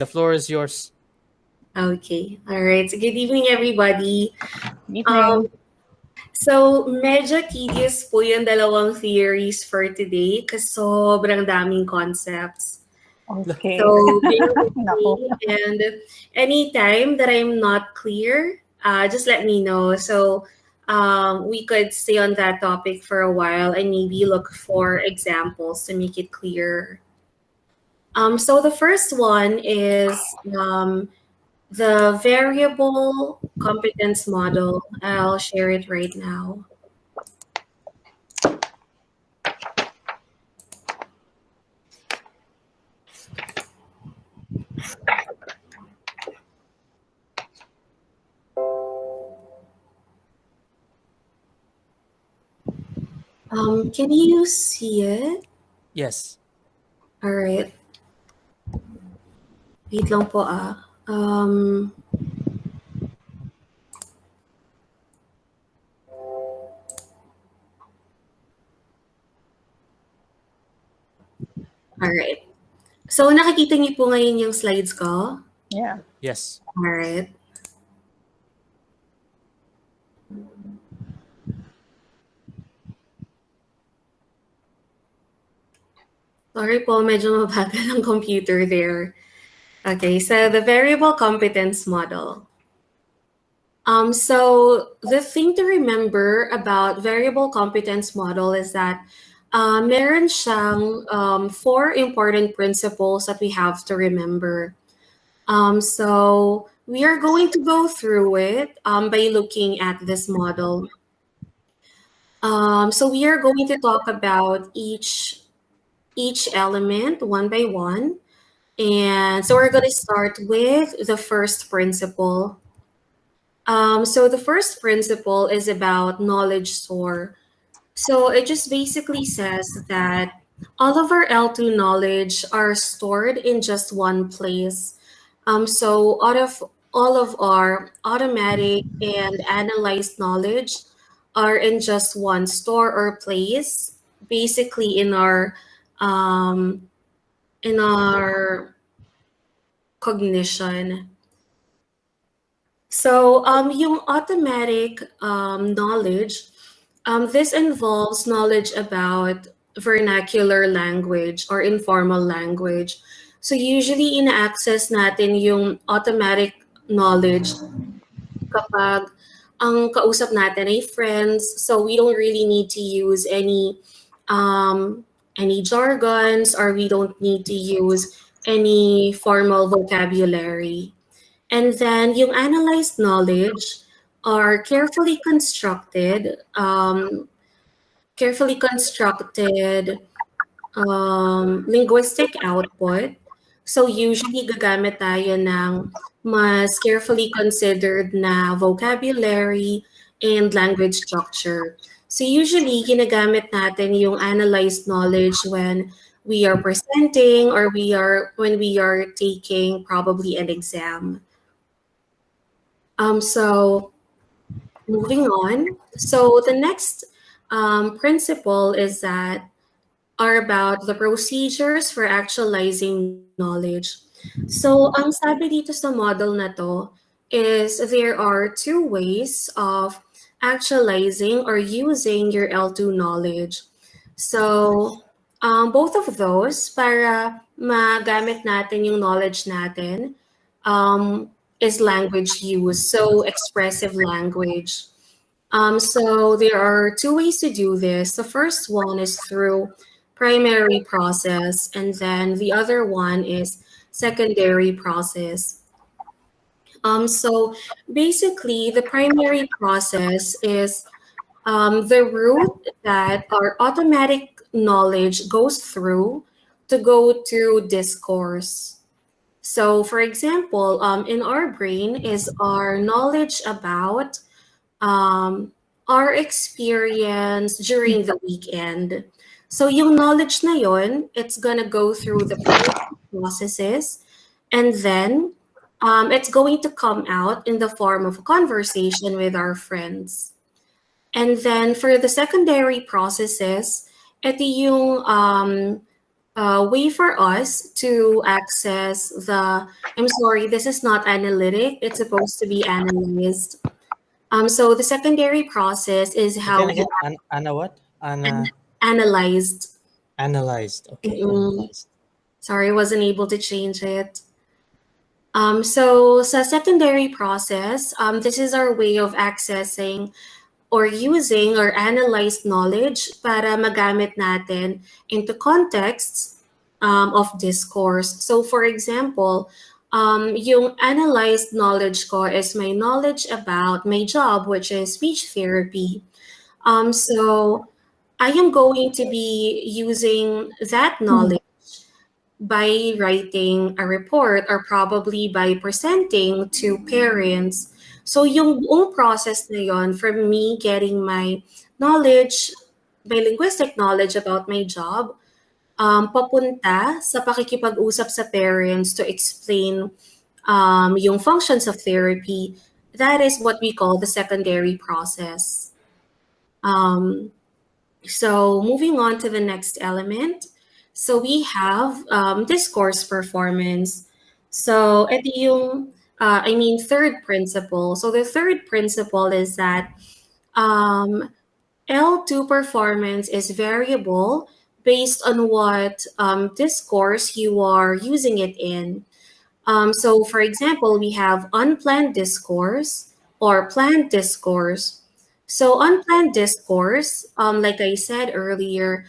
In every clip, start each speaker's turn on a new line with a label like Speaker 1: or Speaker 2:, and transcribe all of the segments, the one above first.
Speaker 1: The floor is yours.
Speaker 2: Okay. All right. So good evening, everybody. Um,
Speaker 3: Evening.
Speaker 2: so medyo tedious po yung dalawang theories for today kasi sobrang daming concepts.
Speaker 3: Okay.
Speaker 2: So bear with
Speaker 3: Nako.
Speaker 2: me, and anytime that I'm not clear, just let me know. So we could stay on that topic for a while and maybe look for examples to make it clearer. So the first one is the variable competence model. I'll share it right now. Can you see it?
Speaker 1: Yes.
Speaker 2: All right. Wait lang po ah. All right. So nakikita niyo po ngayon yung slides ko?
Speaker 3: Yeah.
Speaker 1: Yes.
Speaker 2: All right. Sorry po, medyo mabagal ang computer there. Okay, so the variable competence model. So the thing to remember about variable competence model is that meron siyang four important principles that we have to remember. So we are going to go through it by looking at this model. So we are going to talk about each element one by one. And so we're going to start with the first principle. So the first principle is about knowledge store. So it just basically says that all of our L2 knowledge are stored in just one place. So out of all of our automatic and analyzed knowledge are in just one store or place, basically um, in our cognition. So yung automatic knowledge, this involves knowledge about vernacular language or informal language. So usually ina-access natin yung automatic knowledge kapag ang kausap natin ay friends. So we don't really need to use any jargons, or we don't need to use any formal vocabulary. And then yung analyzed knowledge are carefully constructed linguistic output. So usually gagamit tayo ng mas carefully considered na vocabulary and language structure. So usually ginagamit natin yung analyzed knowledge when we are presenting or when we are taking probably an exam. So moving on. So the next principle is that are about the procedures for actualizing knowledge. So ang sabi dito sa model na to is there are two ways of actualizing or using your L2 knowledge. So both of those para magamit natin yung knowledge natin is language use, so expressive language. So there are two ways to do this. The first one is through primary process, and then the other one is secondary process. So basically, the primary process is the route that our automatic knowledge goes through to go to discourse. So, for example, in our brain is our knowledge about our experience during the weekend. So yung knowledge na yun, it's gonna go through the processes, and then it's going to come out in the form of a conversation with our friends. And then for the secondary processes, ito yung way for us to access the, I'm sorry, this is not analytic, it's supposed to be analyzed. So the secondary process is how
Speaker 1: Again,
Speaker 2: we
Speaker 1: again. Anna what? Anna
Speaker 2: analyzed.
Speaker 1: analyzed. Okay,
Speaker 2: Mm-mm.
Speaker 1: analyzed.
Speaker 2: Sorry, wasn't able to change it. So sa secondary process, this is our way of accessing or using or analyzed knowledge para magamit natin into contexts of discourse. So for example, yung analyzed knowledge ko is my knowledge about my job, which is speech therapy. So I am going to be using that knowledge by writing a report or probably by presenting to parents. So yung buong process na yon for me getting my knowledge, my linguistic knowledge about my job, papunta sa pakikipag-usap sa parents to explain yung functions of therapy. That is what we call the secondary process. Um, So moving on to the next element. So we have discourse performance. So ito yung, third principle. So the third principle is that um, L2 performance is variable based on what discourse you are using it in. So, for example, we have unplanned discourse or planned discourse. So, unplanned discourse, like I said earlier,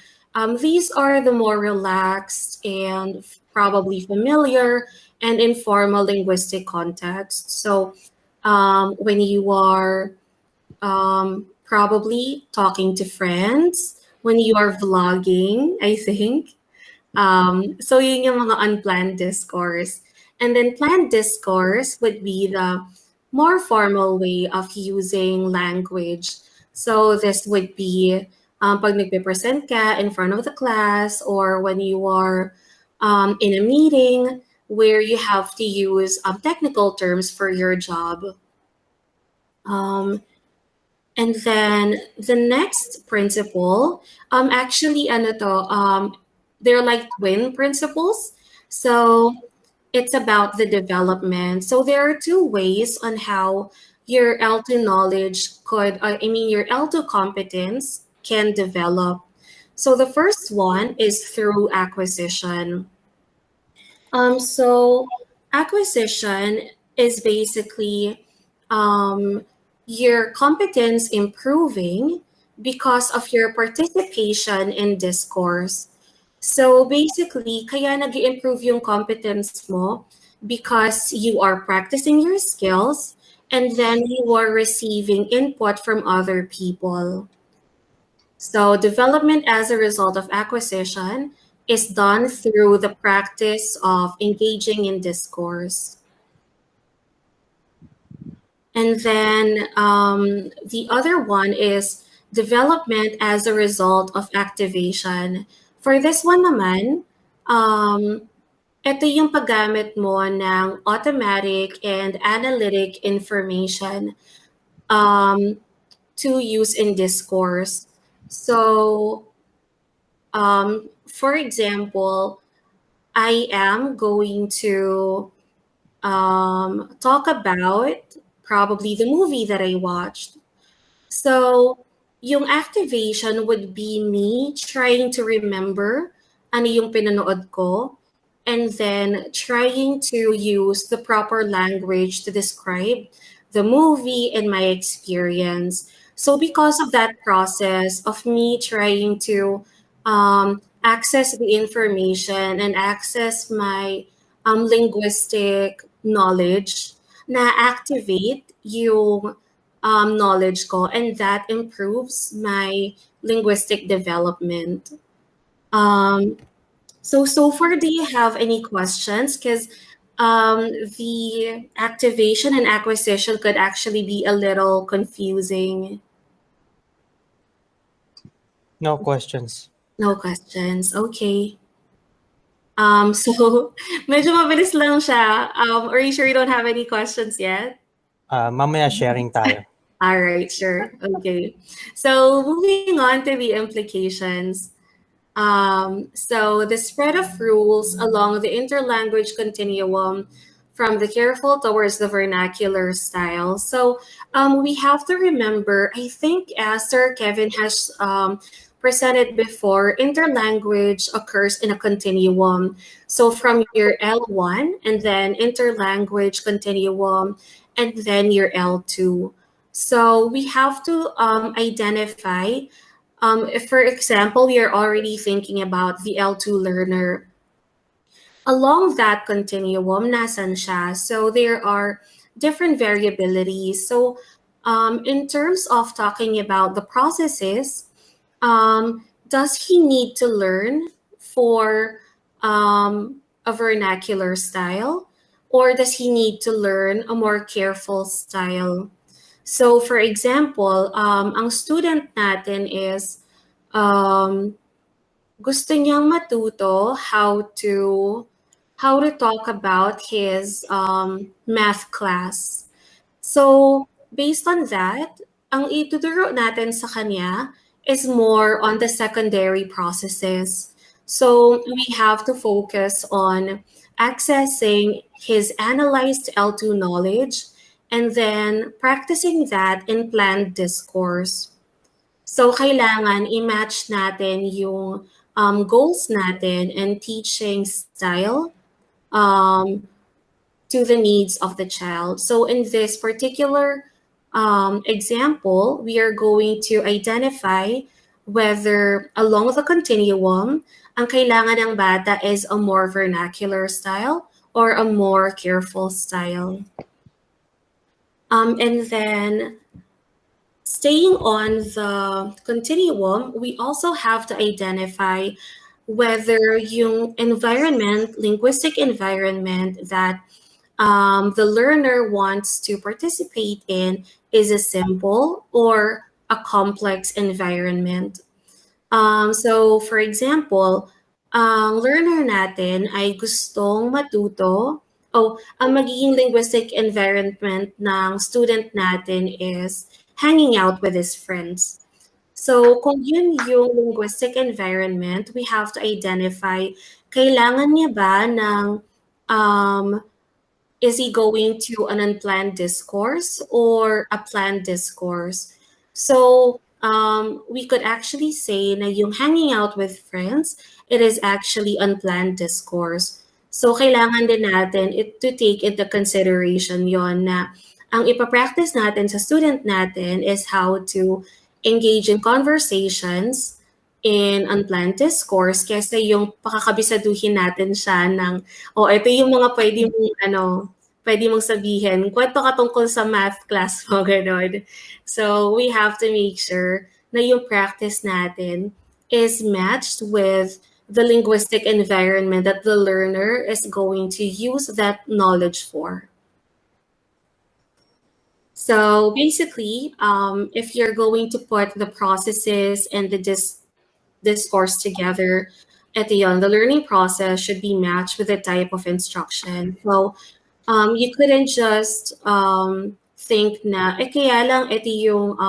Speaker 2: these are the more relaxed and probably familiar and informal linguistic contexts. So, when you are probably talking to friends, when you are vlogging, I think, so yun yung mga unplanned discourse. And then planned discourse would be the more formal way of using language. So this would be pag nagpe-present ka in front of the class or when you are in a meeting where you have to use technical terms for your job. Um, and then the next principle, actually, ano to, they're like twin principles. So it's about the development. So there are two ways on how your L2 knowledge could, your L2 competence can develop. So the first one is through acquisition. So acquisition is basically um, your competence improving because of your participation in discourse. So basically, kaya nag improve yung competence mo because you are practicing your skills and then you are receiving input from other people. So development as a result of acquisition is done through the practice of engaging in discourse. And then the other one is development as a result of activation. For this one naman, ito yung paggamit mo ng automatic and analytic information to use in discourse. So for example, I am going to talk about probably the movie that I watched. So, yung activation would be me trying to remember ano yung pinanood ko and then trying to use the proper language to describe the movie and my experience. So, because of that process of me trying to access the information and access my linguistic knowledge, na-activate yung knowledge ko, and that improves my linguistic development. Um, so far, do you have any questions? Because the activation and acquisition could actually be a little confusing.
Speaker 1: No questions.
Speaker 2: No questions. Okay. So medyo mabilis lang siya. Are you sure you don't have any questions yet?
Speaker 1: Mamaya sharing tayo.
Speaker 2: All right, sure. Okay. So moving on to the implications. So the spread of rules along the interlanguage continuum from the careful towards the vernacular style. So we have to remember, I think as Sir Kevin has presented before, interlanguage occurs in a continuum. So from your L1 and then interlanguage continuum and then your L2. So we have to identify if, for example, we are already thinking about the L2 learner, along that continuum, nasan siya? So there are different variabilities. So in terms of talking about the processes, does he need to learn for a vernacular style? Or does he need to learn a more careful style? So for example, ang student natin is gusto niyang matuto how to talk about his math class. So based on that, ang ituturo natin sa kanya is more on the secondary processes. So we have to focus on accessing his analyzed L2 knowledge and then practicing that in planned discourse. So kailangan i-match natin yung goals natin and teaching style um, to the needs of the child. So in this particular example, we are going to identify whether along the continuum, ang kailangan ng bata is a more vernacular style or a more careful style. And then staying on the continuum, we also have to identify whether yung environment, linguistic environment that the learner wants to participate in is a simple or a complex environment. So for example, ang learner natin ay gustong matuto ang magiging linguistic environment ng student natin is hanging out with his friends. So kung yun yung linguistic environment, we have to identify kailangan niya ba ng is he going to an unplanned discourse or a planned discourse? So we could actually say na yung hanging out with friends, it is actually unplanned discourse. So kailangan din natin to take into consideration yon na ang ipapractice natin sa student natin is how to engage in conversations in unplanned discourse kaysa yung pakakabisaduhin natin siya ng, ito yung mga pwede mong sabihin, kwento ka tungkol sa math class mo, gano'n. So we have to make sure na yung practice natin is matched with the linguistic environment that the learner is going to use that knowledge for. So basically, if you're going to put the processes and the discourse together, at the end, the learning process should be matched with the type of instruction. So you couldn't just think na, kaya lang ito yung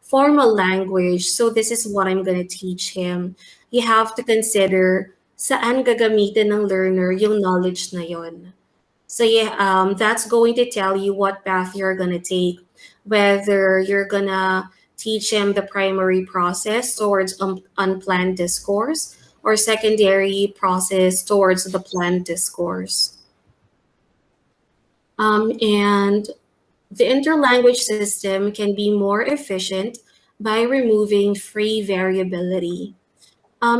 Speaker 2: formal language, so this is what I'm gonna teach him. You have to consider saan gagamitin ng learner yung knowledge na yon. So yeah, that's going to tell you what path you're gonna take, whether you're gonna teach him the primary process towards unplanned discourse or secondary process towards the planned discourse. And the interlanguage system can be more efficient by removing free variability.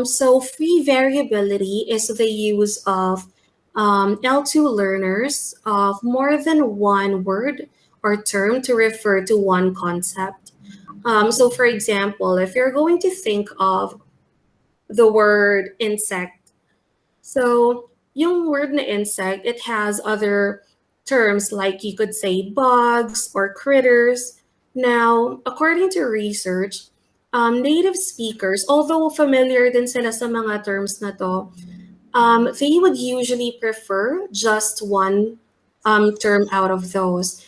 Speaker 2: So free variability is the use of L2 learners of more than one word or term to refer to one concept. So for example, if you're going to think of the word insect, so yung word na insect, it has other terms like you could say bugs or critters. Now, according to research, native speakers, although familiar din sila sa mga terms na to, they would usually prefer just one term out of those.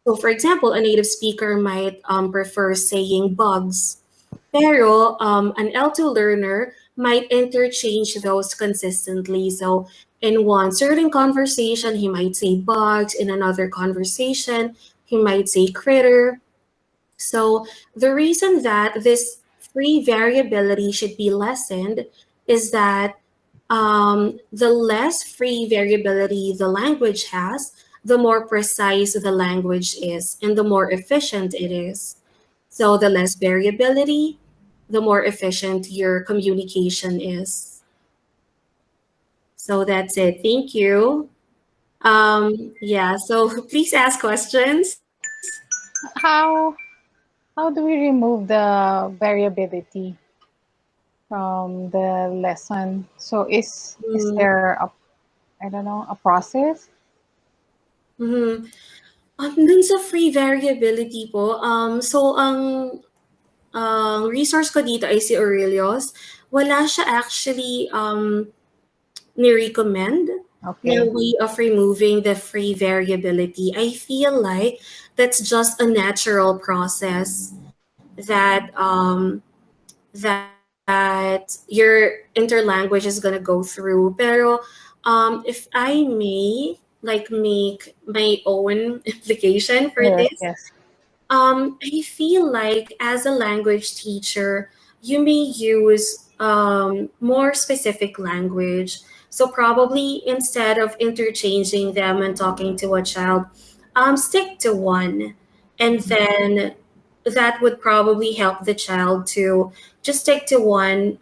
Speaker 2: So for example, a native speaker might prefer saying bugs. Pero an L2 learner might interchange those consistently. So in one certain conversation, he might say bugs. In another conversation, he might say critter. So the reason that this free variability should be lessened is that the less free variability the language has, the more precise the language is and the more efficient it is. So the less variability, the more efficient your communication is. So that's it. Thank you. Yeah, so please ask questions.
Speaker 3: How how do we remove the variability from the lesson? So is
Speaker 2: Mm-hmm.
Speaker 3: there a, I don't know, a process?
Speaker 2: Mm-hmm. Dun sa free variability po, so ang resource ko dito ay si Aurelius. Wala siya actually ni-recommend na
Speaker 3: Okay.
Speaker 2: way of removing the free variability. I feel like that's just a natural process that that your interlanguage is gonna go through. Pero if I may like make my own implication for
Speaker 3: Yes,
Speaker 2: this,
Speaker 3: yes.
Speaker 2: I feel like as a language teacher, you may use more specific language. So probably instead of interchanging them and talking to a child, stick to one, and then that would probably help the child to just stick to one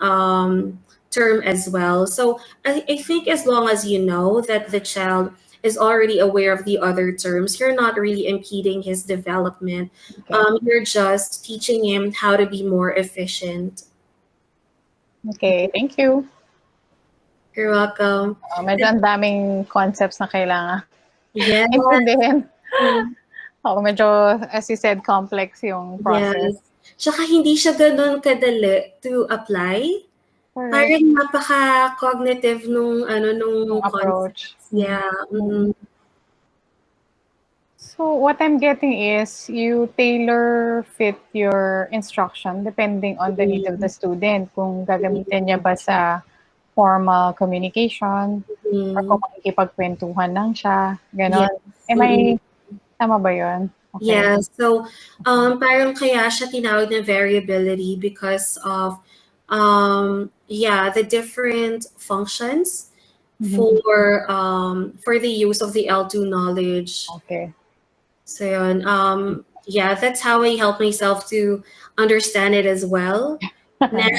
Speaker 2: term as well. So I think as long as you know that the child is already aware of the other terms, you're not really impeding his development.
Speaker 3: Okay.
Speaker 2: You're just teaching him how to be more efficient.
Speaker 3: Okay, thank you.
Speaker 2: You're welcome.
Speaker 3: Medyo ang daming concepts na kailangan
Speaker 2: Yes.
Speaker 3: intindihin. Oo, medyo, as you said, complex yung process.
Speaker 2: Yes. Tsaka hindi siya ganun kadali to apply.
Speaker 3: Correct.
Speaker 2: Parang napaka-cognitive nung
Speaker 3: Yung approach.
Speaker 2: concepts. Yeah. Mm-hmm.
Speaker 3: So what I'm getting is you tailor fit your instruction depending on the need of the student. Kung gagamitin niya ba sa formal communication or kung
Speaker 2: Mm-hmm.
Speaker 3: makikipagkwentuhan lang siya,
Speaker 2: Yes.
Speaker 3: ganon. Am
Speaker 2: Mm-hmm.
Speaker 3: I, tama ba yun? Okay.
Speaker 2: Yeah, so parang kaya siya tinawag na variability because of yeah, the different functions
Speaker 3: Mhm.
Speaker 2: for the use of the L2 knowledge.
Speaker 3: Okay.
Speaker 2: So yun, yeah, that's how I help myself to understand it as well. Na-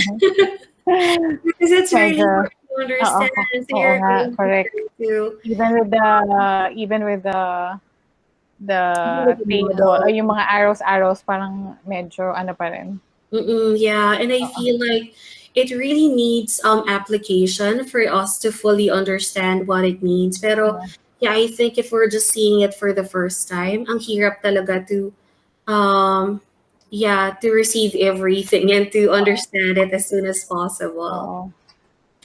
Speaker 2: because it's really
Speaker 3: Medyo,
Speaker 2: hard to
Speaker 3: oo,
Speaker 2: understand. So
Speaker 3: oo
Speaker 2: you're
Speaker 3: nga,
Speaker 2: going
Speaker 3: correct.
Speaker 2: to
Speaker 3: Even with the
Speaker 2: the
Speaker 3: table,
Speaker 2: model.
Speaker 3: yung mga arrows parang medyo ano pa rin.
Speaker 2: Yeah, and I
Speaker 3: Oo.
Speaker 2: feel like it really needs application for us to fully understand what it means. Pero yeah, I think if we're just seeing it for the first time, ang hirap talaga to um yeah, to receive everything and to understand it as soon as possible.
Speaker 3: Oo.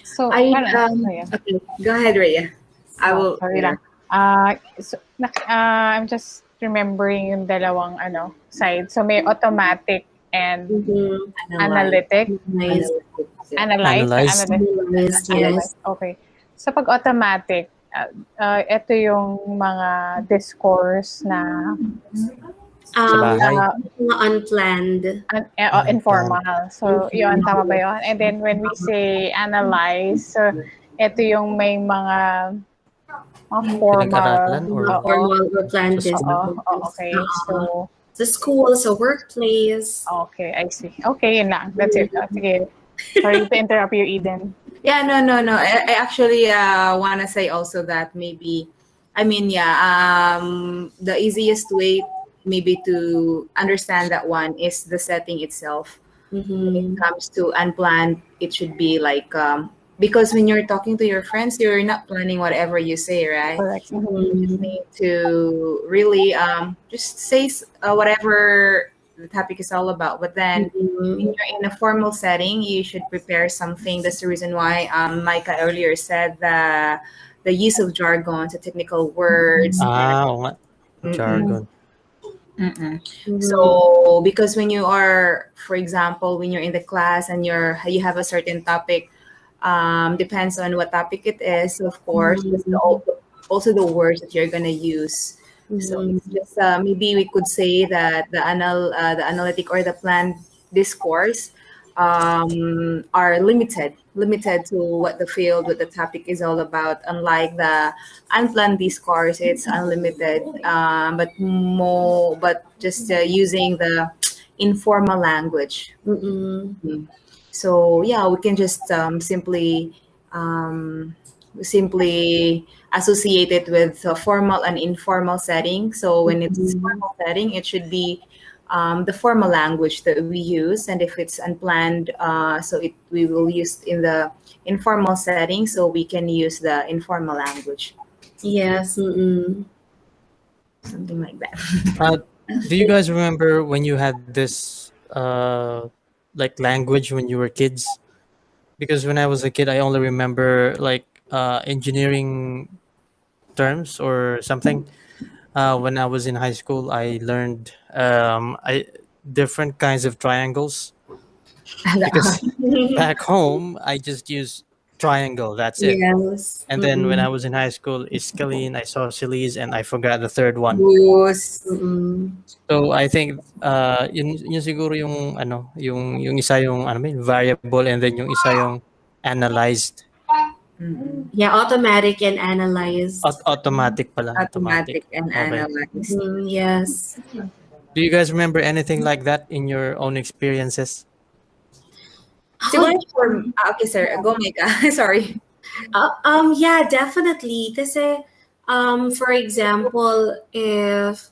Speaker 3: So,
Speaker 4: I
Speaker 3: parang, ayan.
Speaker 4: okay, go ahead, Rhea. I
Speaker 3: Oh,
Speaker 4: will
Speaker 3: sorry lang.
Speaker 4: later.
Speaker 3: I'm just remembering yung dalawang side. So, may automatic and
Speaker 2: Mm-hmm.
Speaker 4: Analyze.
Speaker 3: analytic.
Speaker 2: Nice.
Speaker 3: Analyze or
Speaker 1: Analyzed.
Speaker 2: Analyze,
Speaker 3: analyze.
Speaker 2: yes.
Speaker 3: Okay. So, pag automatic, ito yung mga discourse na
Speaker 1: Sa bahay.
Speaker 2: Mga unplanned.
Speaker 3: informal. So, yun, tama ba yun? And then, when we say analyze, so, ito yung may mga formal.
Speaker 1: Pinag-aralan or
Speaker 2: Mga formal or planned
Speaker 1: sa school?
Speaker 2: business.
Speaker 3: Okay. So,
Speaker 2: Sa school, sa workplace.
Speaker 3: okay, I see. Okay, yun lang. That's it. Sige. Sorry to interrupt you, Eden.
Speaker 4: Yeah, no. I actually want to say also that maybe, I mean, yeah, the easiest way maybe to understand that one is the setting itself. When it
Speaker 2: Mm-hmm.
Speaker 4: comes to unplanned, it should be like because when you're talking to your friends, you're not planning whatever you say, right?
Speaker 3: Correct.
Speaker 4: You just need to really just say whatever the topic is all about. But then when you're in a formal setting, you should prepare something. That's the reason why Micah earlier said the use of jargon, the technical words.
Speaker 1: Oo nga.
Speaker 4: Mm-mm.
Speaker 1: Jargon.
Speaker 4: Mm-mm.
Speaker 2: Mm-hmm.
Speaker 4: So because when you are, for example, when you're in the class and you have a certain topic, Depends on what topic it is, of course. Also the words that you're gonna use. So it's just maybe we could say that the analytic or the planned discourse are limited to what the field, what the topic is all about. Unlike the unplanned discourse, it's unlimited, but just using the informal language. So yeah, we can just simply associate it with a formal and informal setting. So when it's formal setting, it should be the formal language that we use, and if it's unplanned, we will use in the informal setting. So we can use the informal language,
Speaker 2: Yes.
Speaker 4: something like that.
Speaker 1: Do you guys remember when you had this like language when you were kids? Because when I was a kid, I only remember like engineering terms or something. When I was in high school, I learned I different kinds of triangles because back home I just use triangle. That's it.
Speaker 2: Yes.
Speaker 1: And then when I was in high school, Iscalene, isosceles, and I forgot the third one.
Speaker 4: Use.
Speaker 1: So I think yun siguro yung ano, yung isa yung ano ba yun, variable, and then yung isa yung analyzed.
Speaker 2: Yeah, automatic and analyzed.
Speaker 1: Automatic pala,
Speaker 4: Automatic and
Speaker 1: Okay.
Speaker 4: analyzed.
Speaker 2: Yes.
Speaker 1: Do you guys remember anything like that in your own experiences?
Speaker 4: Siguro okay, sir. Go, Mika. Sorry.
Speaker 2: Yeah, definitely. Kasi, for example, if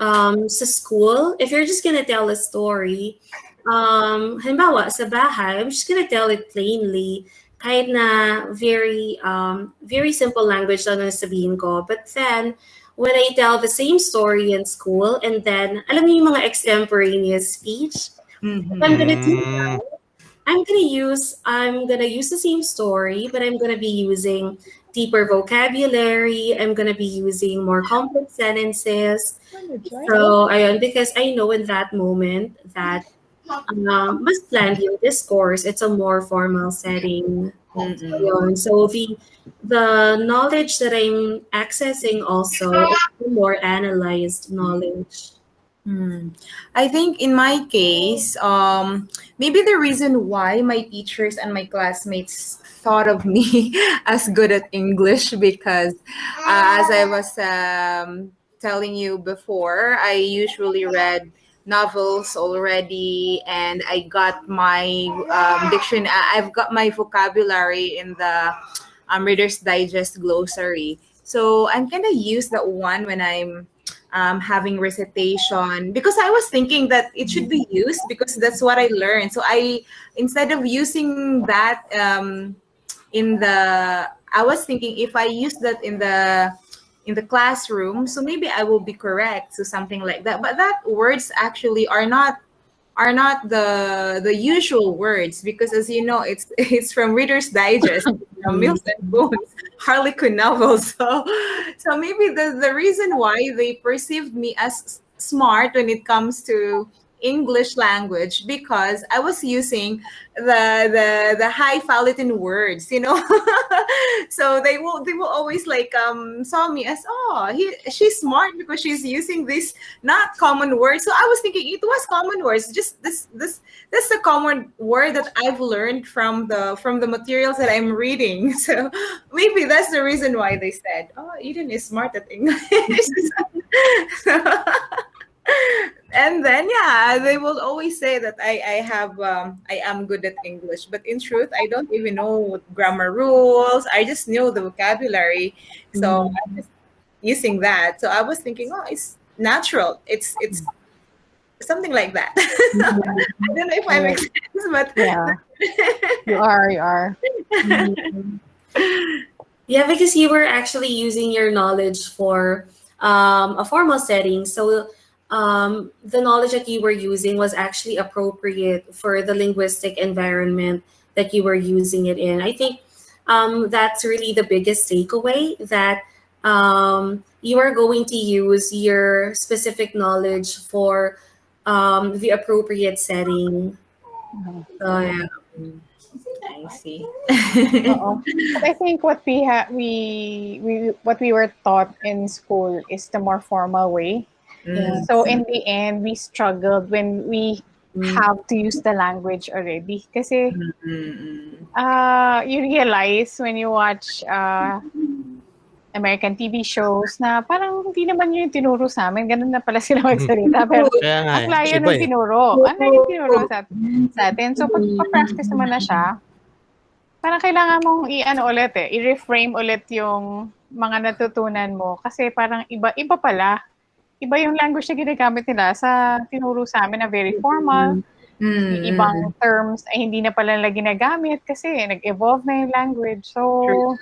Speaker 2: sa school, if you're just gonna tell a story, halimbawa, sa bahay, I'm just gonna tell it plainly, kahit na very simple language lang na sabihin ko. But then, when I tell the same story in school, and then, alam niyo yung mga extemporaneous speech, if I'm gonna do that, I'm gonna use the same story, but I'm gonna be using deeper vocabulary. I'm gonna be using more complex sentences. So ayun, because I know in that moment that mas planned yung discourse. It's a more formal setting. Ayun. So the knowledge that I'm accessing also is the more analyzed knowledge.
Speaker 4: I think in my case, maybe the reason why my teachers and my classmates thought of me as good at English because, as I was telling you before, I usually read novels already, and I got my I've got my vocabulary in the Reader's Digest glossary. So I'm gonna use that one when I'm having recitation, because I was thinking that it should be used because that's what I learned. So instead of using that I was thinking if I use that in the classroom, so maybe I will be correct. So something like that. But that words actually are not the usual words, because as you know, it's from Reader's Digest, Mills and Bones, Harlequin novels. So maybe the reason why they perceived me as smart when it comes to English language, because I was using the highfalutin words, so they will always like saw me as, she's smart because she's using these not common words. So I was thinking it was common words, just this a common word that I've learned from the materials that I'm reading. So maybe that's the reason why they said, Eden is smart at English. And then they will always say that I am good at English, but in truth I don't even know grammar rules. I just know the vocabulary, so I'm just using that. So I was thinking, it's natural, it's something like that. I don't know if I make sense, but
Speaker 3: Yeah. You are.
Speaker 2: Yeah, because you were actually using your knowledge for a formal setting. So the knowledge that you were using was actually appropriate for the linguistic environment that you were using it in. I think that's really the biggest takeaway, that you are going to use your specific knowledge for the appropriate setting. So, yeah.
Speaker 4: I see.
Speaker 3: Oo. But I think what what we were taught in school is the more formal way.
Speaker 4: Mm,
Speaker 3: So in the end, we struggled when we have to use the language already. Kasi
Speaker 4: mm, mm.
Speaker 3: you realize when you watch American TV shows na parang hindi naman yun yung tinuro sa amin. Ganun na pala sila magsalita. Pero
Speaker 1: Kaya nga
Speaker 3: ang
Speaker 1: eh.
Speaker 3: layo
Speaker 1: Iba
Speaker 3: ng
Speaker 1: eh.
Speaker 3: tinuro. Ang layo ng tinuro sa atin. So pag pa-practice naman na siya, parang kailangan mong i-ano ulit eh, i-reframe ulit yung mga natutunan mo. Kasi parang iba pala. Iba yung language na ginagamit nila sa tinuro sa amin na very formal. Yung ibang
Speaker 4: Mm,
Speaker 3: terms ay hindi na pala nila ginagamit kasi nag-evolve na yung language.
Speaker 4: true.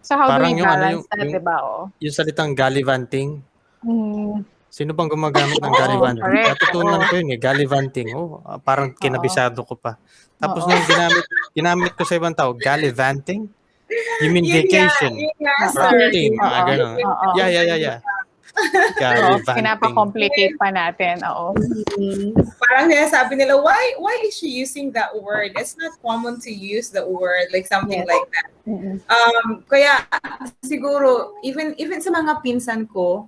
Speaker 3: So how do
Speaker 1: Parang
Speaker 3: we
Speaker 1: yung ano
Speaker 3: balance that,
Speaker 1: yung
Speaker 3: di ba? Oh?
Speaker 1: salitang gallivanting.
Speaker 3: Mm,
Speaker 1: Sino bang gumagamit ng
Speaker 3: oo,
Speaker 1: gallivanting?
Speaker 3: correct.
Speaker 1: Natutunan
Speaker 3: Oo,
Speaker 1: ko yun eh, gallivanting. Oh, parang
Speaker 3: oo,
Speaker 1: kinabisado ko pa. Tapos
Speaker 3: oo,
Speaker 1: nung ginamit ko sa ibang tao, gallivanting? You mean vacation?
Speaker 4: Yun nga,
Speaker 3: oo,
Speaker 4: sir.
Speaker 1: Rafting?
Speaker 3: oo,
Speaker 1: Gano'n.
Speaker 3: oo.
Speaker 1: Yeah.
Speaker 3: Oo,
Speaker 1: Gallivanting.
Speaker 3: pinapa-complicate pa natin. Oo.
Speaker 4: Parang sinasabi nila, why is she using that word? It's not common to use the word, like something
Speaker 3: Yes.
Speaker 4: like that.
Speaker 3: Mm-mm.
Speaker 4: Kaya siguro, even sa mga pinsan ko,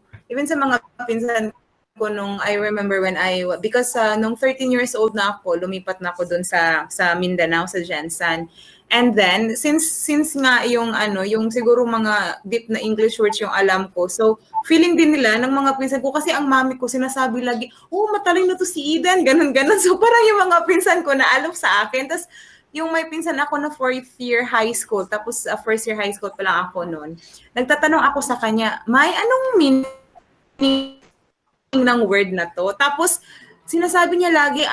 Speaker 4: nung I remember when because nung 13 years old na ako, lumipat na ako dun sa Mindanao, sa Jensan. And then, since nga yung siguro mga deep na English words yung alam ko, so feeling din nila ng mga pinsan ko, kasi ang mami ko sinasabi lagi, oh, matalino to si Eden, ganun. So parang yung mga pinsan ko na alam sa akin. Tapos yung may pinsan ako na fourth year high school, tapos first year high school pa lang ako noon. Nagtatanong ako sa kanya, May, anong meaning ng word na to? Tapos sinasabi niya lagi,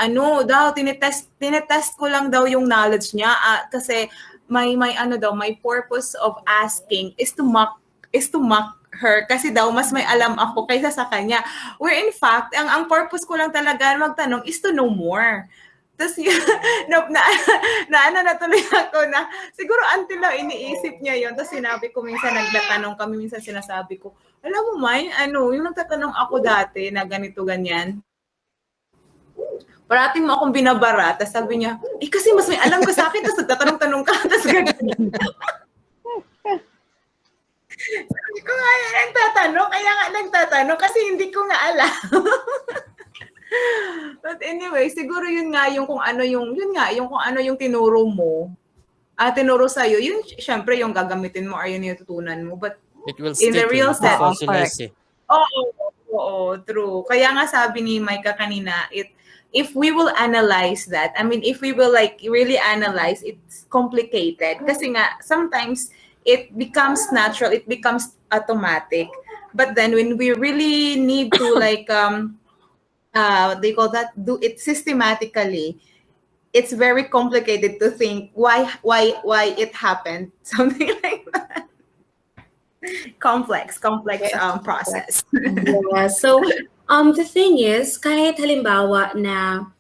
Speaker 4: tinetest ko lang daw yung knowledge niya, kasi may purpose of asking is to mock her, kasi daw mas may alam ako kaysa sa kanya. Where in fact, ang purpose ko lang talaga magtanong is to know more. Tapos natuloy ako na siguro until lang iniisip niya yon. Tapos sinabi ko, minsan nagtatanong kami, minsan sinasabi ko, alam mo May, yung nagtatanong ako dati na ganito ganyan, parating mo akong binabara. Tapos sabi niya, kasi mas may alam ko sa akin, tapos nagtatanong-tanong ka, tapos ganyan. Sabi ko nga nagtatanong kasi hindi ko nga alam. But anyway, siguro yun nga yung kung ano yung tinuro mo, tinuro sa'yo, yun syempre yung gagamitin mo or yun yung tutunan mo. But
Speaker 1: It will
Speaker 4: in the
Speaker 1: stick
Speaker 4: real
Speaker 1: eh.
Speaker 4: sense,
Speaker 1: Fossilize eh.
Speaker 4: Oo, true. Kaya nga sabi ni Micah kanina, if we will analyze that, I mean, if we will like really analyze, it's complicated. Kasi nga, sometimes it becomes natural, it becomes automatic. But then when we really need to like, they call that, do it systematically, it's very complicated to think why it happened. Something like that. Complex
Speaker 3: Yes.
Speaker 4: process.
Speaker 2: Yeah. So, the thing is, kahit halimbawa na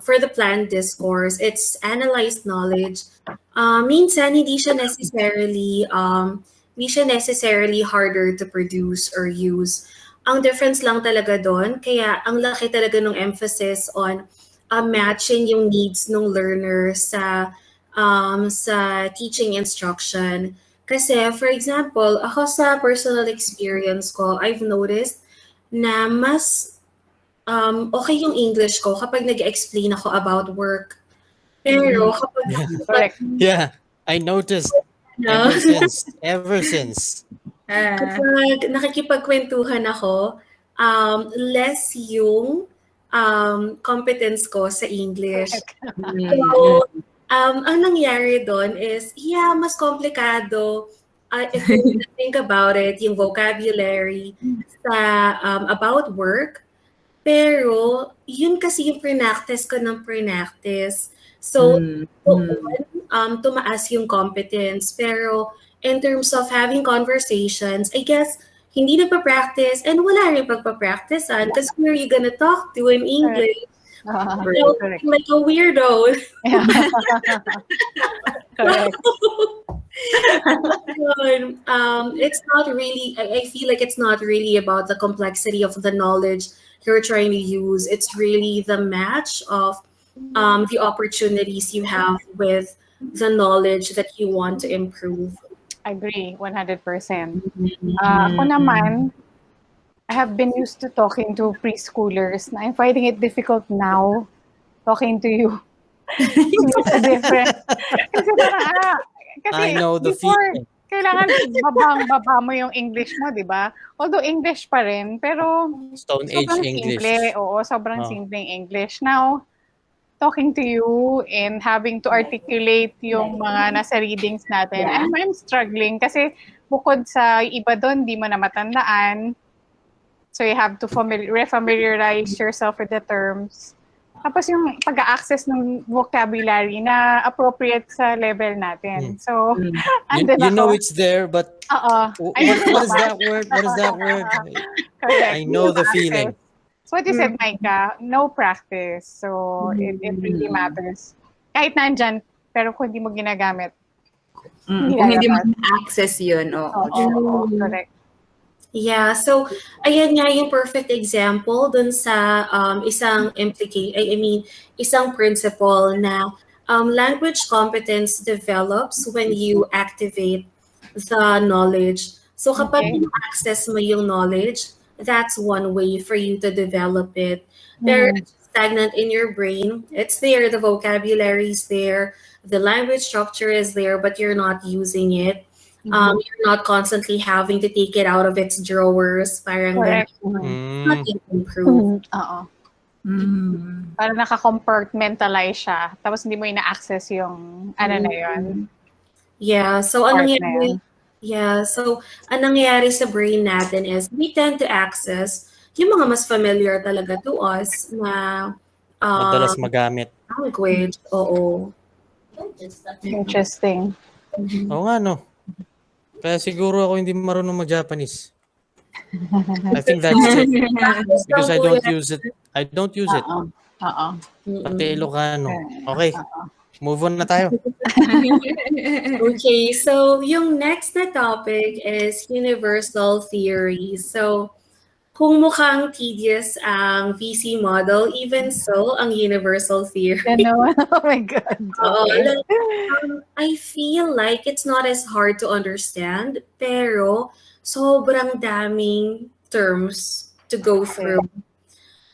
Speaker 2: for the planned discourse, it's analyzed knowledge. Minsan hindi siya necessarily harder to produce or use. Ang difference lang talaga doon, kaya ang laki talaga ng emphasis on matching yung needs ng learner sa teaching instruction. Kasi, for example, ako sa personal experience ko, I've noticed na mas okay yung English ko kapag nag-explain ako about work. Pero kapag
Speaker 1: Yeah.
Speaker 3: Correct.
Speaker 1: Yeah. I noticed
Speaker 2: na,
Speaker 1: ever since.
Speaker 2: kapag nakikipagkwentuhan ako, less yung competence ko sa English. So, ang nangyari doon is, yeah, mas komplikado. If you think about it, yung vocabulary about work, pero yun kasi yung pre-practice ko ng pre-practice. So, tumaas yung competence. Pero in terms of having conversations, I guess, hindi nagpa-practice and wala rin pagpa-practicean because who are you gonna talk to in English? So,
Speaker 3: Correct.
Speaker 2: like a weirdo.
Speaker 3: Yeah. Correct.
Speaker 2: It's not really, I feel like it's not really about the complexity of the knowledge you're trying to use. It's really the match of the opportunities you have with the knowledge that you want to improve.
Speaker 3: Agree, 100%. Ako naman, I have been used to talking to preschoolers na I'm finding it difficult now talking to you. It's a different. Kasi parang, kasi
Speaker 1: I know the
Speaker 3: before,
Speaker 1: feeling.
Speaker 3: kailangan babang-baba mo yung English mo, di ba? Although English pa rin, pero
Speaker 1: Stone Age
Speaker 3: sobrang
Speaker 1: English.
Speaker 3: simple. Oo, sobrang
Speaker 1: Oh.
Speaker 3: simpleng English. Now, talking to you and having to articulate yung mga nasa readings natin, I'm struggling kasi bukod sa iba doon, di mo na matandaan. So you have to refamiliarize yourself with the terms. Tapos yung pag-access ng vocabulary na appropriate sa level natin. So, andun
Speaker 1: You know
Speaker 3: ako.
Speaker 1: it's there, but what is that word? What is that word?
Speaker 3: Correct.
Speaker 1: I know the
Speaker 3: Access.
Speaker 1: feeling.
Speaker 3: So what you said, Micah, no practice. So it really matters. Kahit nandyan, pero kung hindi mo ginagamit,
Speaker 4: Kung hindi mo access yun.
Speaker 3: Oo, correct.
Speaker 2: Yeah, so ayan nga yung perfect example dun sa isang isang principle na language competence develops when you activate the knowledge. So kapag access mo yung knowledge, that's one way for you to develop it. Pero it's stagnant in your brain. It's there, the vocabulary is there, the language structure is there, but you're not using it. You're not constantly having to take it out of its drawers. Parang
Speaker 3: Correct.
Speaker 2: not improve.
Speaker 3: Oo. Parang naka-compartmentalize siya. Tapos hindi mo ina-access yung ano na yun.
Speaker 2: Yeah, so
Speaker 3: Part
Speaker 2: anong
Speaker 3: na yan.
Speaker 2: anong nangyayari sa brain natin is we tend to access yung mga mas familiar talaga to us na
Speaker 1: Madalas magamit.
Speaker 2: language. Oo.
Speaker 3: Interesting.
Speaker 1: Oo nga, no? Kaya siguro ako hindi marunong mag-Japanese. I think that's it. Because I don't use it. I don't use it.
Speaker 3: Oo.
Speaker 1: Pati Ilocano. Okay. Move on na tayo.
Speaker 2: Okay, so yung next na topic is universal theory. So, kung mukhang tedious ang VC model, even so, ang universal theory.
Speaker 3: Ganon. Oh my God. Okay.
Speaker 2: I feel like it's not as hard to understand, pero sobrang daming terms to go through.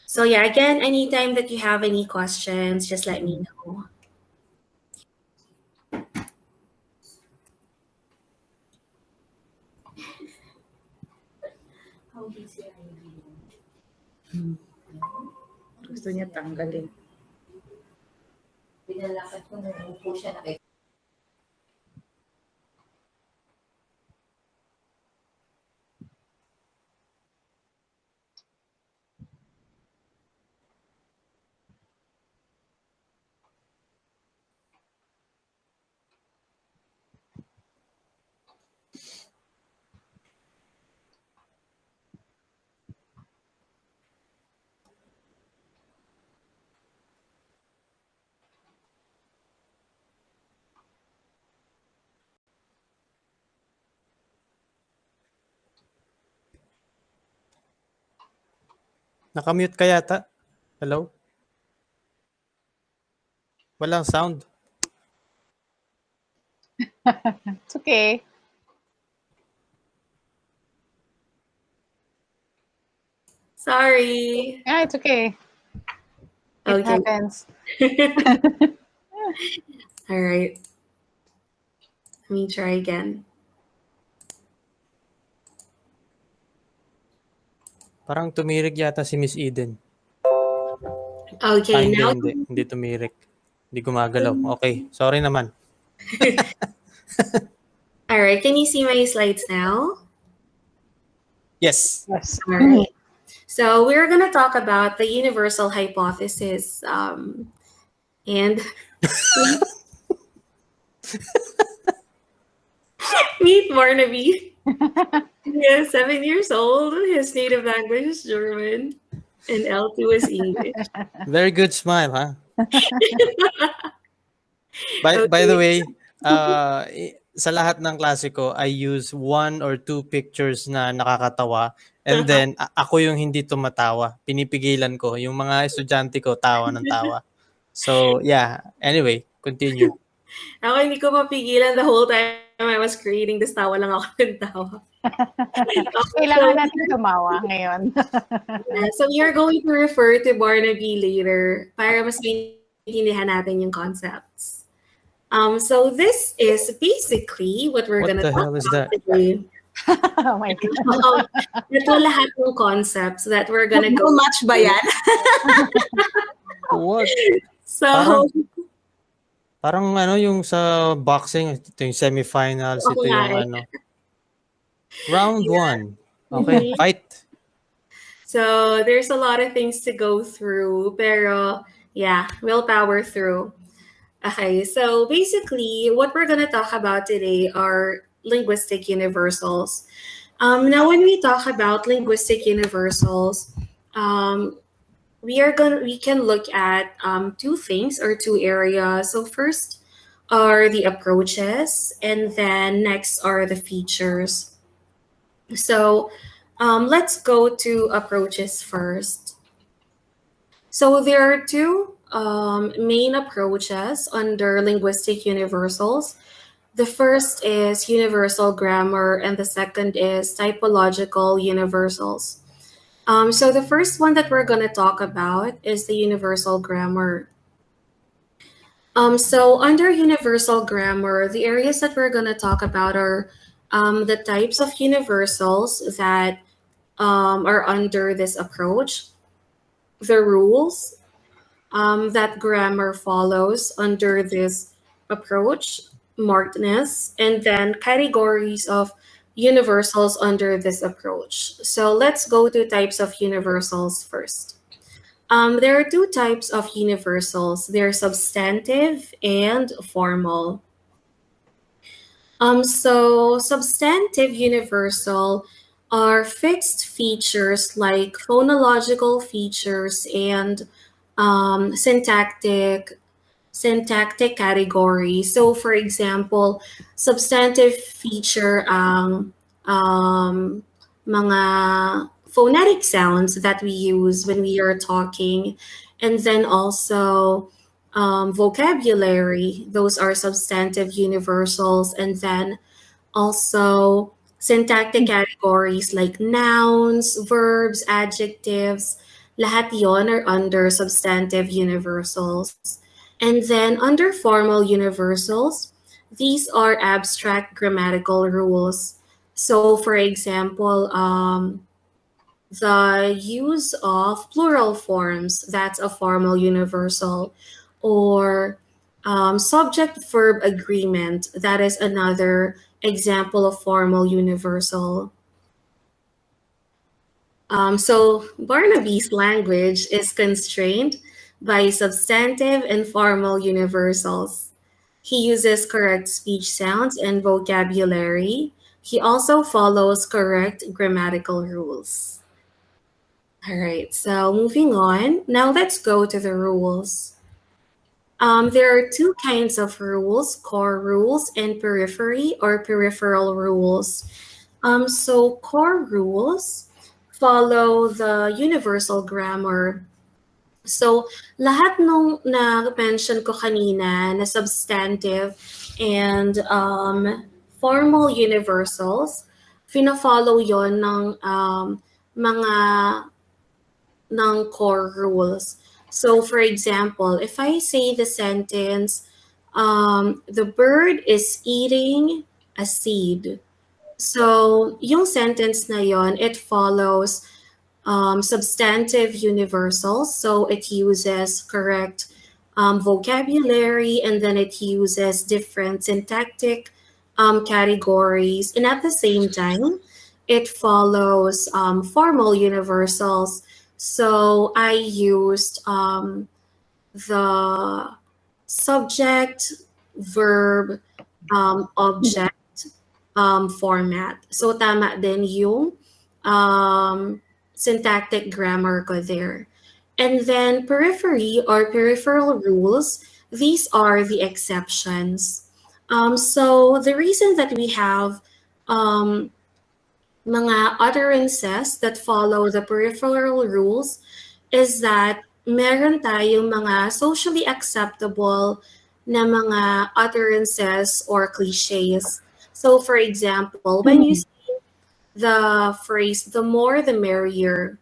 Speaker 2: So yeah, again, anytime that you have any questions, just let me know.
Speaker 4: Gusto niya tanggalin.
Speaker 5: Pinalakad ko na upo siya na
Speaker 1: Nakamute ka yata. Hello? Walang sound.
Speaker 3: It's okay.
Speaker 2: Sorry.
Speaker 3: Yeah, it's okay. It
Speaker 2: Okay.
Speaker 3: happens.
Speaker 2: All right. Let me try again.
Speaker 1: Parang tumirik yata si Miss Eden.
Speaker 2: Okay, now
Speaker 1: Hindi tumirik. Hindi gumagalaw. Okay, sorry naman.
Speaker 2: all right. Can you see my slides now?
Speaker 1: Yes.
Speaker 3: Yes.
Speaker 2: All right. So we're gonna talk about the universal hypothesis, and meet Barnaby. He is 7 years old. His native language is German, and L2 is English.
Speaker 1: Very good smile, huh? By the way, sa lahat ng klase ko, I use 1 or 2 pictures na nakakatawa. And then, ako yung hindi tumatawa. Pinipigilan ko. Yung mga estudyante ko, tawa ng tawa. So yeah. Anyway, continue.
Speaker 2: Ako hindi ko mapigilan the whole time I was creating this, tawa lang ako ng tawa. Okay,
Speaker 3: Kailangan natin tumawa ngayon.
Speaker 2: so we are going to refer to Barnaby later para mas maintindihan natin yung concepts. So this is basically what we're
Speaker 1: What
Speaker 2: gonna
Speaker 1: the
Speaker 2: talk
Speaker 1: hell is
Speaker 2: about
Speaker 1: that?
Speaker 2: today.
Speaker 3: Oh my God.
Speaker 2: Ito lahat ng concepts that we're gonna go.
Speaker 4: Too much ba yan?
Speaker 1: What?
Speaker 2: So,
Speaker 1: Parang ano yung sa boxing, ito yung semifinals,
Speaker 2: Oo
Speaker 1: ito
Speaker 2: nga
Speaker 1: yung
Speaker 2: eh.
Speaker 1: ano. Round 1. Okay, fight.
Speaker 2: So there's a lot of things to go through, pero yeah, we'll power through. Okay, so basically, what we're gonna talk about today are linguistic universals. Now, when we talk about linguistic universals, we can look at two things or two areas. So first are the approaches, and then next are the features. So let's go to approaches first. So there are two main approaches under linguistic universals. The first is universal grammar, and the second is typological universals. So the first one that we're going to talk about is the universal grammar. So under universal grammar, the areas that we're going to talk about are the types of universals that are under this approach, the rules that grammar follows under this approach, markedness, and then categories of universals under this approach. So let's go to types of universals first. There are two types of universals. They're substantive and formal. So substantive universal are fixed features like phonological features and syntactic category. So for example, substantive feature ang mga phonetic sounds that we use when we are talking, and then also vocabulary. Those are substantive universals, and then also syntactic categories like nouns, verbs, adjectives. Lahat yon are under substantive universals. And then under formal universals, these are abstract grammatical rules. So for example, the use of plural forms, that's a formal universal, or subject-verb agreement, that is another example of formal universal. So Barnaby's language is constrained by substantive and formal universals. He uses correct speech sounds and vocabulary. He also follows correct grammatical rules. All right, so moving on. Now let's go to the rules. There are two kinds of rules, core rules and periphery or peripheral rules. So core rules follow the universal grammar. So lahat nung na-mention ko kanina na substantive and formal universals, fina-follow yon ng mga ng core rules. So for example, if I say the sentence, the bird is eating a seed. So yung sentence na yon, it follows substantive universals. So it uses correct vocabulary, and then it uses different syntactic categories. And at the same time, it follows formal universals. So I used the subject, verb, object format. So tama din yung syntactic grammar ko there. And then periphery or peripheral rules, these are the exceptions. So the reason that we have mga utterances that follow the peripheral rules is that meron tayong mga socially acceptable na mga utterances or cliches. So for example, when you say the phrase, the more the merrier,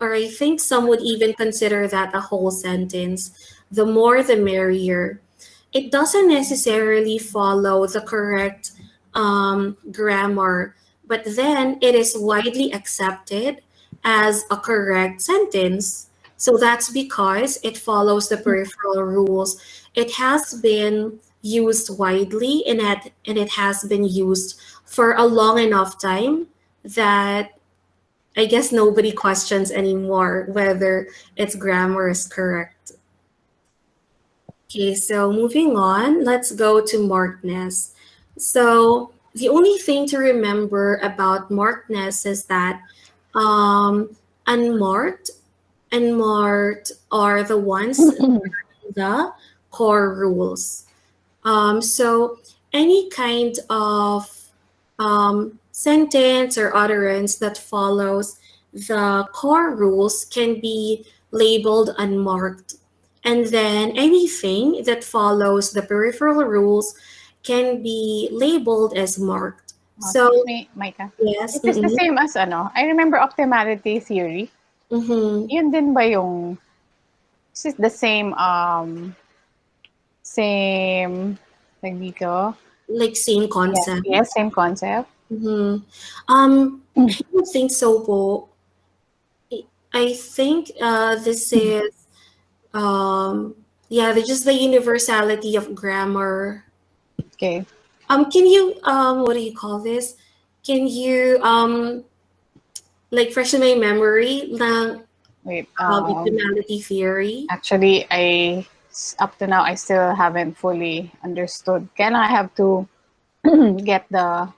Speaker 2: or I think some would even consider that a whole sentence, the more the merrier, it doesn't necessarily follow the correct grammar, but then it is widely accepted as a correct sentence. So that's because it follows the peripheral rules. It has been used widely and it has been used for a long enough time that I guess nobody questions anymore whether its grammar is correct. Okay, so moving on, let's go to markedness. So the only thing to remember about markedness is that unmarked and marked are the ones the core rules. So any kind of sentence or utterance that follows the core rules can be labeled unmarked. And then anything that follows the peripheral rules can be labeled as marked. So,
Speaker 3: Excuse me, Micah.
Speaker 2: yes.
Speaker 3: It is the same as I remember optimality theory.
Speaker 2: Mm-hmm.
Speaker 3: Yun din ba yung, is it the same, like dito?
Speaker 2: Like same concept.
Speaker 3: Yes, same concept.
Speaker 2: Mm-hmm. I don't think so po. I think this is yeah, just the universality of grammar.
Speaker 3: Okay.
Speaker 2: Can you what do you call this? Can you like freshen my memory ng
Speaker 3: Wait.
Speaker 2: optimality theory?
Speaker 3: Actually, up to now I still haven't fully understood. Kaya lang I have to get the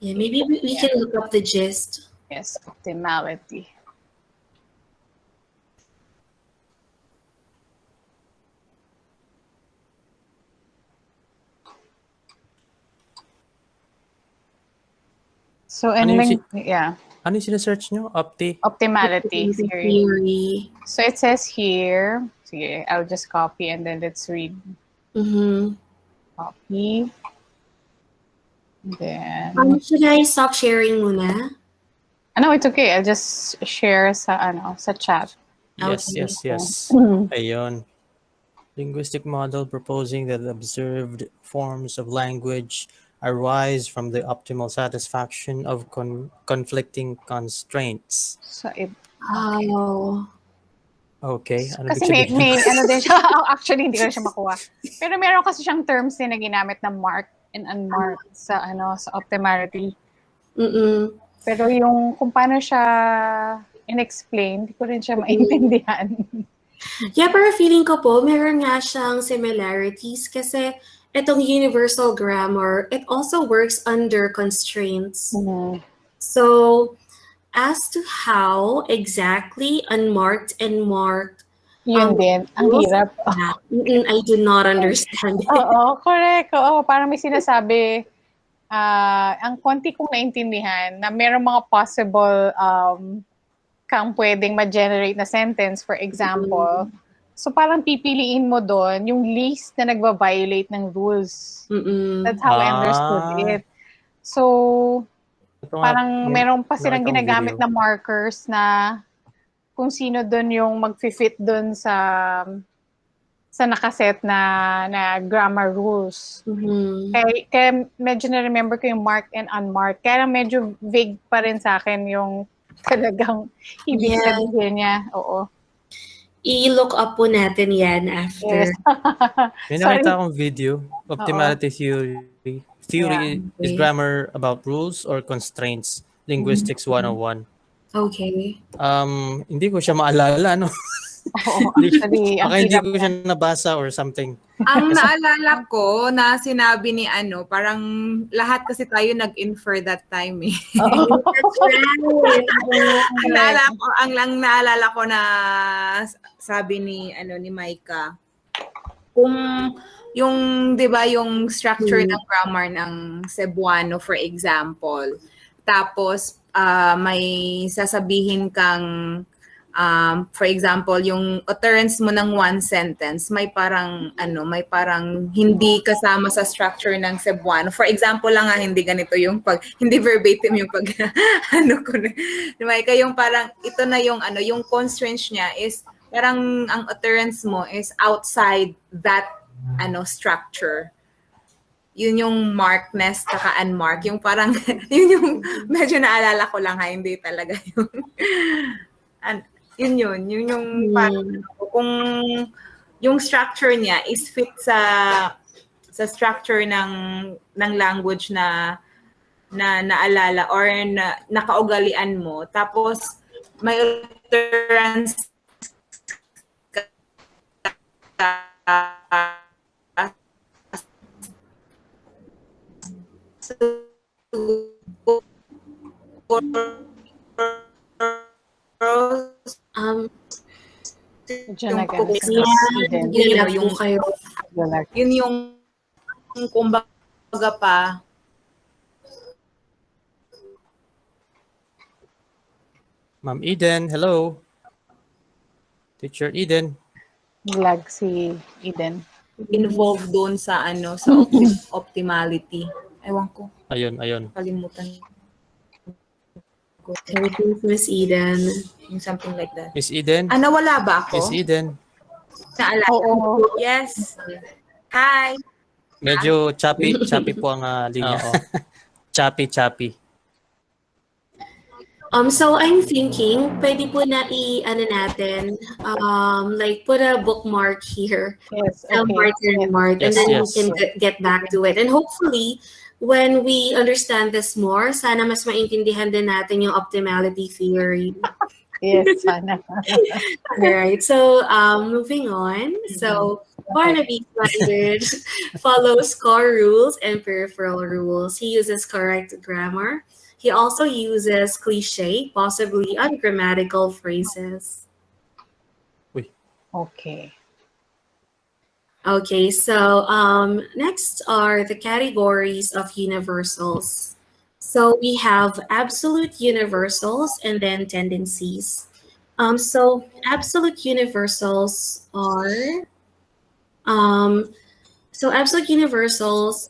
Speaker 2: Yeah, maybe we can look up the gist.
Speaker 3: optimality. So
Speaker 1: Ano yung
Speaker 3: yeah,
Speaker 1: Ano yung sinesearch nyo?
Speaker 3: optimality theory.
Speaker 2: Theory.
Speaker 3: So it says here, sige, I'll just copy and then let's read.
Speaker 2: Mm-hmm.
Speaker 3: Copy. Then
Speaker 2: Should I stop sharing muna?
Speaker 3: no, it's okay. I'll just share sa chat.
Speaker 1: Yes,
Speaker 2: Okay.
Speaker 1: yes. Ayun. Linguistic model proposing that observed forms of language arise from the optimal satisfaction of conflicting constraints.
Speaker 3: So
Speaker 2: Oh.
Speaker 1: Okay, ano
Speaker 3: kasi
Speaker 1: ibig
Speaker 3: may
Speaker 1: sabihin?
Speaker 3: ano din siya. Actually, hindi ko na siya makuha. Pero meron kasi siyang terms din na ginamit na marked and unmarked sa sa optimality.
Speaker 2: Mm-mm.
Speaker 3: Pero yung kung paano siya in-explain, hindi ko rin siya maintindihan.
Speaker 2: Yeah, pero feeling ko po, meron nga siyang similarities kasi itong universal grammar, it also works under constraints. So, as to how exactly unmarked and marked
Speaker 3: Yun din. Ang
Speaker 2: rules
Speaker 3: hirap.
Speaker 2: I do not understand it.
Speaker 3: Oo, correct. Oo, parang may sinasabi, ang konti kong naintindihan na merong mga possible kang pwedeng ma-generate na sentence, for example. So parang pipiliin mo doon yung least na nagva-violate ng rules.
Speaker 2: Mm-mm.
Speaker 3: That's how I understood it. So,
Speaker 1: Ito nga,
Speaker 3: parang meron pa silang
Speaker 1: nakita kong
Speaker 3: ginagamit
Speaker 1: video.
Speaker 3: na markers na kung sino doon yung mag-fit doon sa nakaset na grammar rules.
Speaker 2: Mm-hmm.
Speaker 3: Kaya medyo na-remember ko yung marked and unmarked. Kaya lang medyo vague pa rin sa akin yung talagang ibig sabihin niya. Oo.
Speaker 2: I-look up po natin yan after.
Speaker 3: Yes.
Speaker 1: May
Speaker 3: Sorry.
Speaker 1: nakita akong video. Optimality theory. Theory is grammar about rules or constraints. Linguistics 101.
Speaker 2: Okay.
Speaker 1: Hindi ko siya maalala, no?
Speaker 3: Oo, actually, ang
Speaker 1: Baka hindi
Speaker 3: hirap
Speaker 1: ko siya nabasa or something.
Speaker 4: Ang naalala ko na sinabi ni parang lahat kasi tayo nag-infer that time eh.
Speaker 2: That's right.
Speaker 4: Ang naalala ko na sabi ni ni Micah, kung yung 'di ba yung structure ng grammar ng Cebuano for example, tapos may sasabihin kang For example, yung utterance mo ng one sentence, may parang hindi kasama sa structure ng Cebuano. For example lang hindi ganito yung hindi verbatim yung ano ko. Diba? Yung parang, ito na yung yung constraints niya is, parang ang utterance mo is outside that structure. Yun yung markness saka unmark. Yung parang, yun yung medyo naalala ko lang hindi talaga yung yun yung parang kung yung structure niya is fit sa structure ng language na naalala or na nakaugalian mo, tapos may utterance
Speaker 3: Diyan
Speaker 4: yung
Speaker 3: nag-ano si
Speaker 4: cookies,
Speaker 3: Miss Eden.
Speaker 2: Yung kayo.
Speaker 4: yun yung kumbaga pa
Speaker 1: Ma'am Eden, hello. Teacher Eden.
Speaker 3: Lag si Eden.
Speaker 4: involved doon sa sa optimality. Ewan ko,
Speaker 1: Ayun.
Speaker 4: kalimutan ko.
Speaker 2: I think Miss Eden.
Speaker 4: Yung something like that.
Speaker 1: Miss Eden.
Speaker 4: Nawala ba ako?
Speaker 1: Miss Eden.
Speaker 4: Naalala.
Speaker 3: Oo.
Speaker 4: Yes. Hi.
Speaker 1: Medyo choppy po ang linya. Choppy.
Speaker 2: So I'm thinking, pwede po na natin, like put a bookmark here.
Speaker 3: Yes, okay.
Speaker 2: Mark, and
Speaker 1: Yes,
Speaker 2: then
Speaker 1: yes.
Speaker 2: we can get back to it. And hopefully, when we understand this more, sana mas maintindihan din natin yung optimality theory.
Speaker 3: Yes, sana.
Speaker 2: Alright, so moving on. So Barnaby's language follows core rules and peripheral rules. He uses correct grammar. He also uses cliche, possibly ungrammatical phrases.
Speaker 3: Okay.
Speaker 2: Okay, so next are the categories of universals. So we have absolute universals and then tendencies. So absolute universals are absolute universals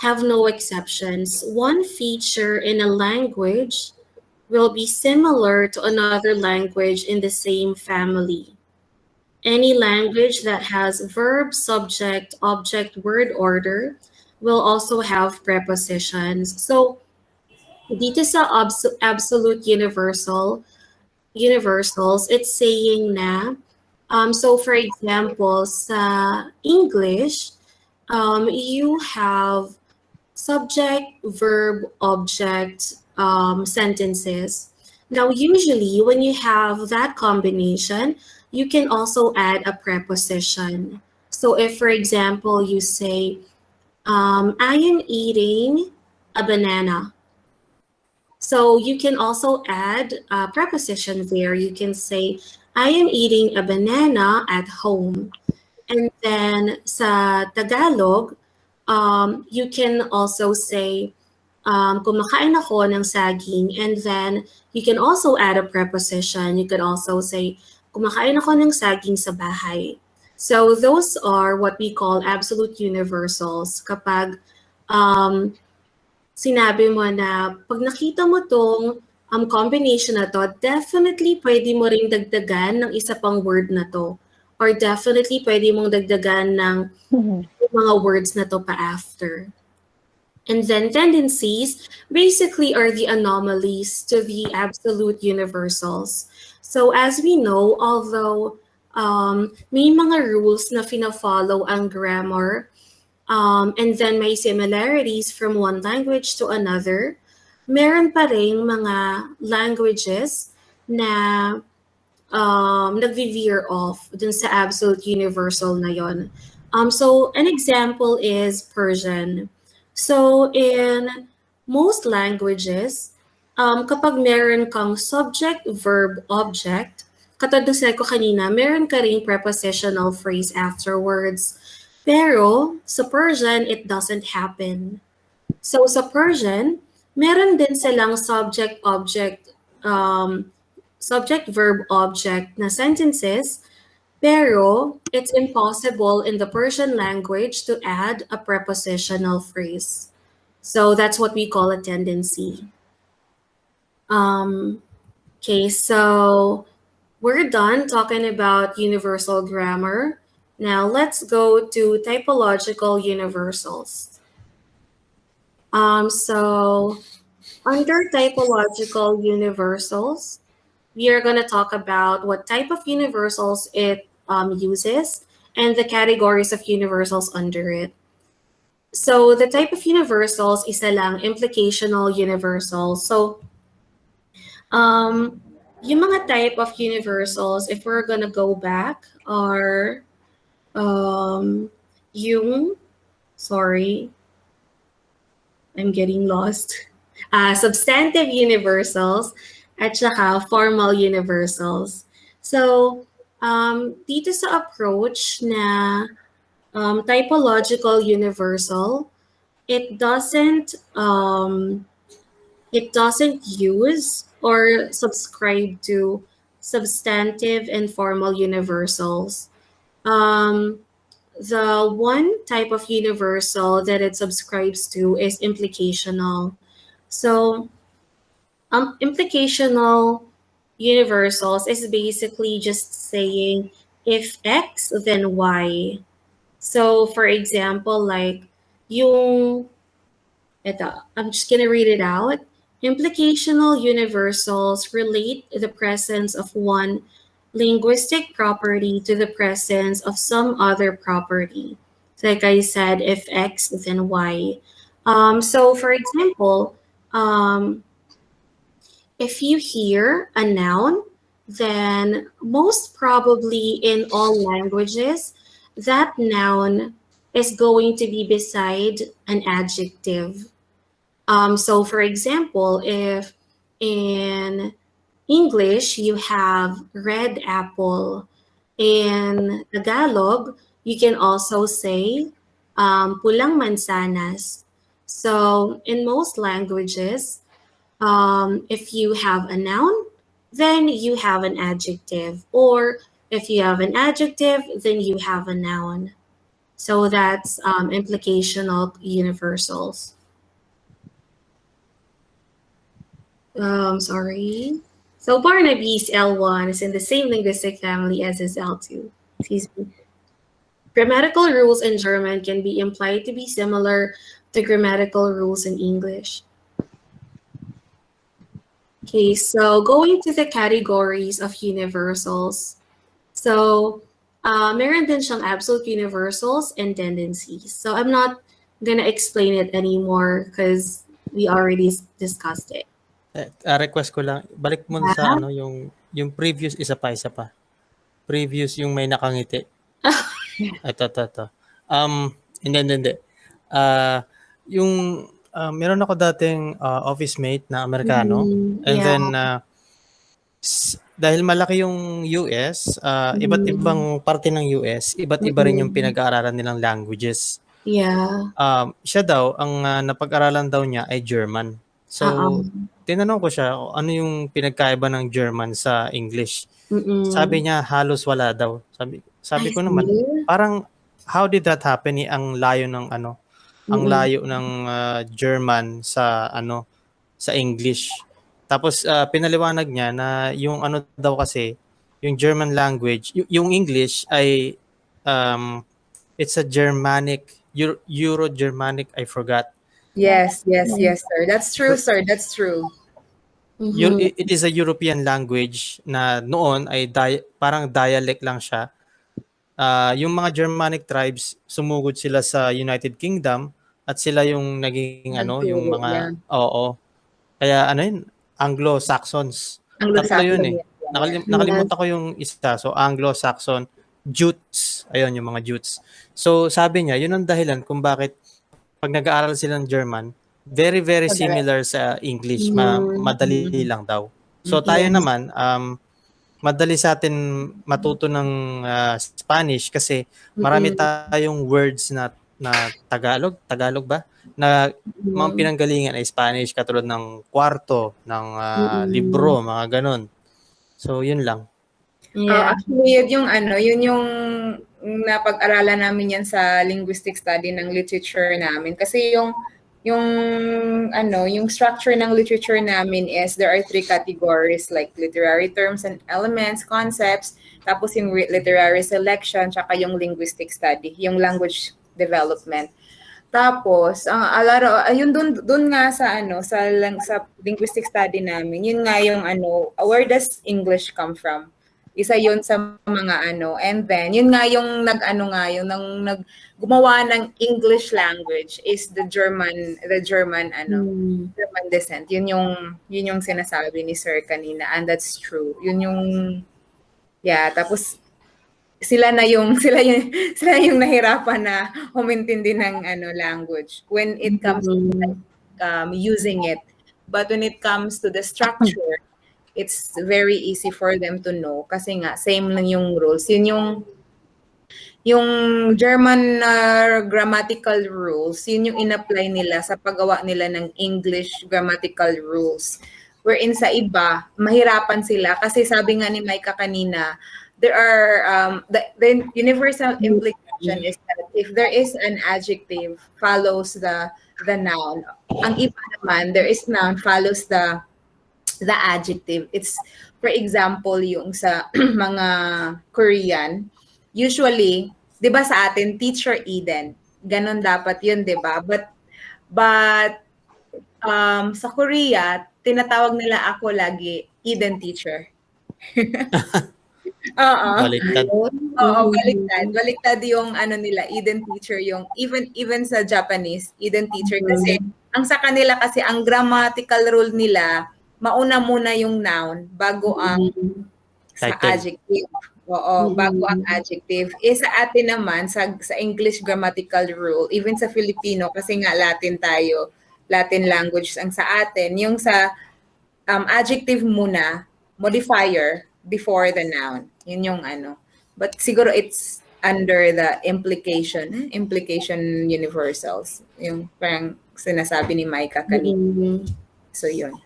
Speaker 2: have no exceptions. One feature in a language will be similar to another language in the same family. Any language that has verb, subject, object, word order will also have prepositions. So, dito sa absolute universals, it's saying na, so for example, sa English, you have subject, verb, object, sentences. Now, usually when you have that combination, you can also add a preposition. So if, for example, you say, I am eating a banana. So you can also add a preposition there. You can say, I am eating a banana at home. And then sa Tagalog, you can also say, kumakain ako ng saging, and then you can also add a preposition. You could also say, kumakain ako ng saging sa bahay. So those are what we call absolute universals. Kapag sinabi mo na, pag nakita mo tong combination na to, definitely pwede mo ring dagdagan ng isa pang word na to. Or definitely pwede mong dagdagan ng mga words na to pa after. And then tendencies basically are the anomalies to the absolute universals. So as we know, although may mga rules na fina-follow ang grammar, and then may similarities from one language to another, meron pa rin mga languages na nag-veer off dun sa absolute universal na yon. So an example is Persian. So in most languages, kapag meron kang subject, verb, object, katulad ng sinabi ko kanina, meron ka ring prepositional phrase afterwards. Pero sa Persian, it doesn't happen. So sa Persian, meron din silang subject, object, subject-verb-object na sentences, pero it's impossible in the Persian language to add a prepositional phrase. So that's what we call a tendency. Okay, so we're done talking about universal grammar. Now let's go to typological universals. So under typological universals, we are going to talk about what type of universals it uses and the categories of universals under it. So the type of universals isa lang implicational universals. So yung mga type of universals, if we're gonna go back, are yung, sorry, I'm getting lost. Substantive universals at saka formal universals. So, dito sa approach na typological universal, it doesn't use or subscribe to substantive and formal universals. The one type of universal that it subscribes to is implicational. So, implicational universals is basically just saying if X, then Y. So, for example, like yung, I'm just gonna read it out. Implicational universals relate the presence of one linguistic property to the presence of some other property. So like I said, if X, then Y. So for example, if you hear a noun, then most probably in all languages, that noun is going to be beside an adjective. So for example, if in English you have red apple, in Tagalog, you can also say pulang mansanas. So in most languages, if you have a noun, then you have an adjective. Or if you have an adjective, then you have a noun. So that's implicational universals. Sorry. So Barnaby's L1 is in the same linguistic family as his L2. Excuse me. Grammatical rules in German can be implied to be similar to grammatical rules in English. Okay, so going to the categories of universals. So, meron din siyang absolute universals and tendencies. So I'm not gonna explain it anymore because we already discussed it.
Speaker 1: Request ko lang, balik mo sa ano, yung previous isa pa. Previous yung may nakangiti. Ito. Hindi. Yung meron ako dating office mate na Amerikano. And then dahil malaki yung US, iba't ibang parte ng US, iba't iba rin yung pinag-aaralan nilang languages.
Speaker 2: Yeah.
Speaker 1: Siya daw, ang napag-aralan daw niya ay German. So, tinanong ko siya, ano yung pinagkaiba ng German sa English? Sabi niya, halos wala daw. Sabi ko naman, parang, how did that happen? Ang layo ng ang layo ng German sa sa English. Tapos pinaliwanag niya na yung daw kasi, yung German language, yung English ay it's a Germanic, Euro-Germanic, I forgot.
Speaker 4: Yes, sir. That's true, sir. That's true.
Speaker 1: It is a European language na noon ay parang dialect lang siya. Yung mga Germanic tribes, sumugod sila sa United Kingdom at sila yung naging yung mga Kaya yun, Anglo-Saxons. Tatlo yun eh. Nakalimutan ko yung isa. So Anglo-Saxon, Jutes. Ayun yung mga Jutes. So sabi niya, yun ang dahilan kung bakit pag nag-aaral sila ng German, very, very similar sa English. Madali lang daw. So tayo naman, madali sa atin matuto ng Spanish kasi marami tayong words na Tagalog ba? Na mga pinanggalingan ay Spanish katulad ng kwarto, ng libro, mga ganun. So, yun lang.
Speaker 2: Yeah.
Speaker 4: Actually, yun yung napag-aralan namin yan sa linguistic study ng literature namin. Kasi yung yung structure ng literature namin is there are three categories like literary terms and elements, concepts, tapos yung literary selection, tsaka yung linguistic study, yung language development. Tapos, a lot of, ayun dun nga sa sa linguistic study namin, yun nga yung where does English come from? Isa yun sa mga and then yun nga yung gumawa ng English language is German descent. Yun yung sinasabi ni Sir kanina, and that's true. Yun yung tapos sila na yung sila yung nahirapan na humintindi ng language when it comes to using it, but when it comes to the structure, it's very easy for them to know kasi nga same lang yung rules. Yung German grammatical rules, yun yung in-apply nila sa paggawa nila ng English grammatical rules. Wherein sa iba, mahirapan sila kasi sabi nga ni Micah kanina, there are the universal implication is that if there is an adjective follows the noun, ang iba naman there is noun follows the adjective. It's for example yung sa mga Korean, usually 'di ba sa atin teacher Eden, ganon dapat yun 'di ba, but sa Korea tinatawag nila ako lagi Eden teacher. Oo.
Speaker 1: Baliktad.
Speaker 4: Oo, baliktad yung nila, Eden teacher yung even sa Japanese, Eden teacher kasi ang sa kanila kasi ang grammatical rule nila, mauna muna yung noun bago ang sa
Speaker 1: Title.
Speaker 4: adjective. Oo, bago ang adjective. Sa atin naman sa English grammatical rule, even sa Filipino kasi nga Latin tayo, Latin language ang sa atin, yung sa adjective muna, modifier before the noun. Yun yung But siguro it's under the implication universals. Yung parang sinasabi ni Micah kanina. So yun.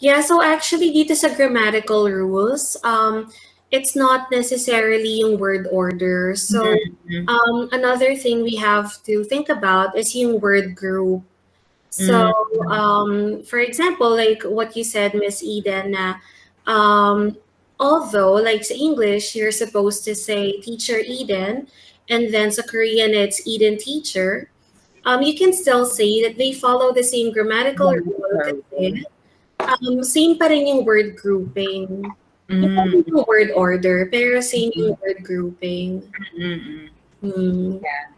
Speaker 2: Yeah, so actually dito sa grammatical rules, it's not necessarily yung word order. So another thing we have to think about is yung word group. So for example, like what you said, Miss Eden, na although like sa English, you're supposed to say teacher Eden, and then sa Korean it's Eden teacher, you can still say that they follow the same grammatical rule kasi same pa rin yung word grouping. Hindi yung word order, pero same yung word grouping.
Speaker 4: Yeah.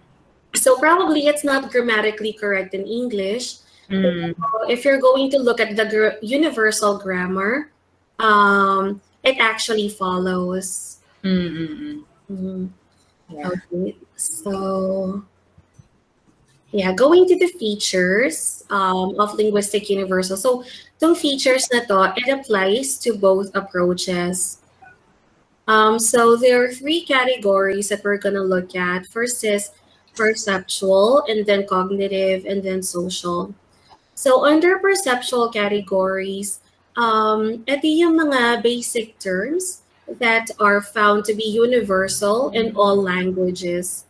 Speaker 2: So probably it's not grammatically correct in English. If you're going to look at the universal grammar, it actually follows. Okay, so yeah, going to the features of linguistic universal. So itong features na to, it applies to both approaches. So there are three categories that we're gonna look at. First is perceptual, and then cognitive, and then social. So under perceptual categories, ito yung mga basic terms that are found to be universal in all languages.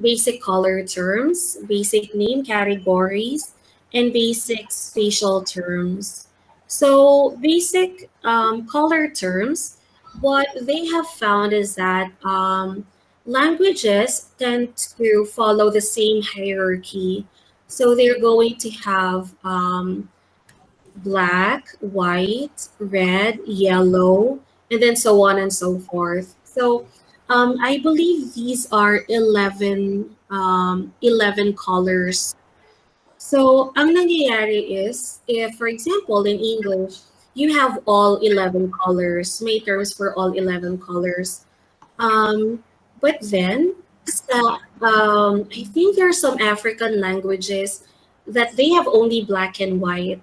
Speaker 2: Basic color terms, basic name categories, and basic spatial terms. So basic color terms, what they have found is that languages tend to follow the same hierarchy. So they're going to have black, white, red, yellow, and then so on and so forth. So I believe these are 11 colors. So ang nangyayari is, if for example in English, you have all 11 colors, may terms for all 11 colors. But then, I think there are some African languages that they have only black and white.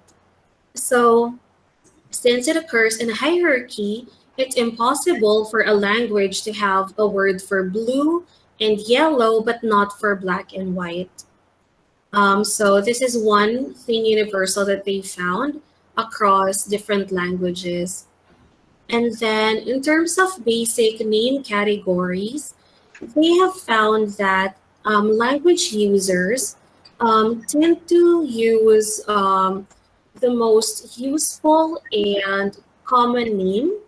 Speaker 2: So since it occurs in a hierarchy, it's impossible for a language to have a word for blue and yellow, but not for black and white. So this is one thing universal that they found. across different languages. And then, in terms of basic name categories, they have found that language users tend to use the most useful and common name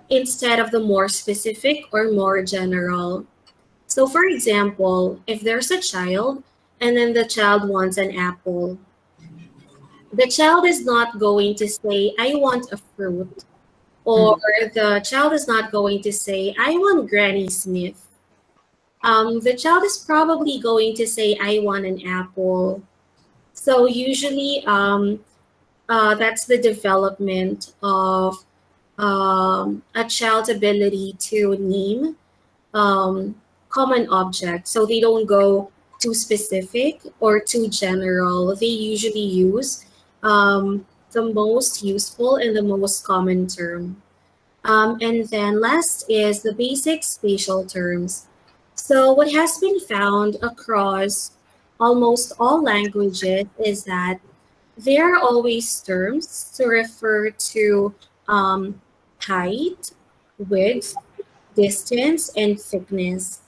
Speaker 2: instead of the more specific or more general. So, for example, if there's a child and then the child wants an apple, the child is not going to say, I want a fruit, or the child is not going to say, I want Granny Smith. The child is probably going to say, I want an apple. So usually, that's the development of a child's ability to name common objects. So they don't go too specific or too general. They usually use the most useful and the most common term. And then last is the basic spatial terms. So what has been found across almost all languages is that there are always terms to refer to um, height, width, distance, and thickness.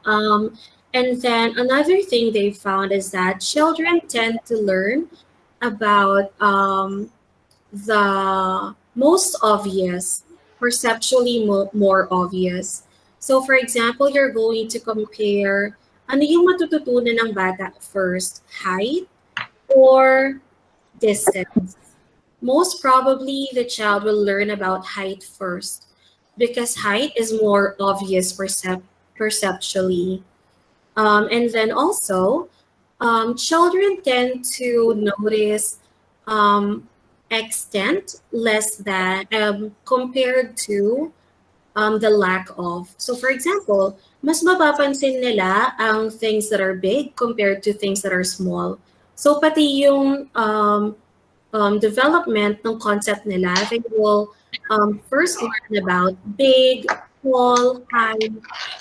Speaker 2: Um, and then another thing they found is that children tend to learn about the most obvious, perceptually more obvious. So for example, you're going to compare ano yung matututunan ng bata first, height or distance. Most probably, the child will learn about height first because height is more obvious perceptually. And then also, children tend to notice um, extent less than compared to the lack of. So for example, mas mapapansin nila ang things that are big compared to things that are small. So pati yung development ng concept nila, they will first learn about big, tall, high,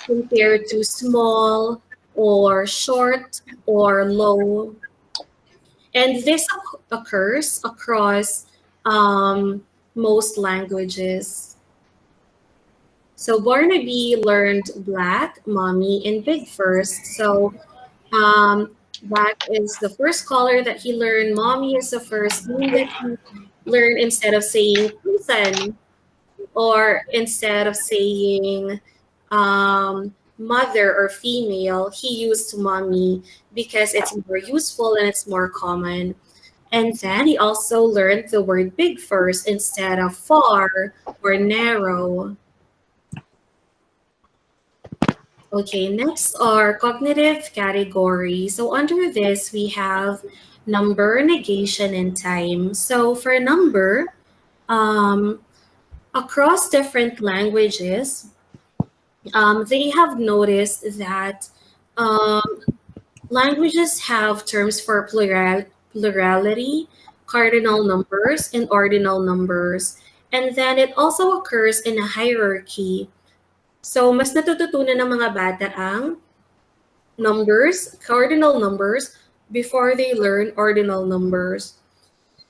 Speaker 2: compared to small or short or low. And this occurs across most languages. So Barnaby learned black, mommy, and big first. So black is the first color that he learned. Mommy is the first name that he learned instead of saying Susan or instead of saying mother or female, he used mommy because it's more useful and it's more common. And then he also learned the word big first instead of far or narrow. Okay, next are cognitive categories. So under this, we have number, negation, and time. So for number, across different languages, they have noticed that languages have terms for plurality, cardinal numbers, and ordinal numbers. And then it also occurs in a hierarchy. So, mas natututunan ng mga bata ang numbers, cardinal numbers, before they learn ordinal numbers.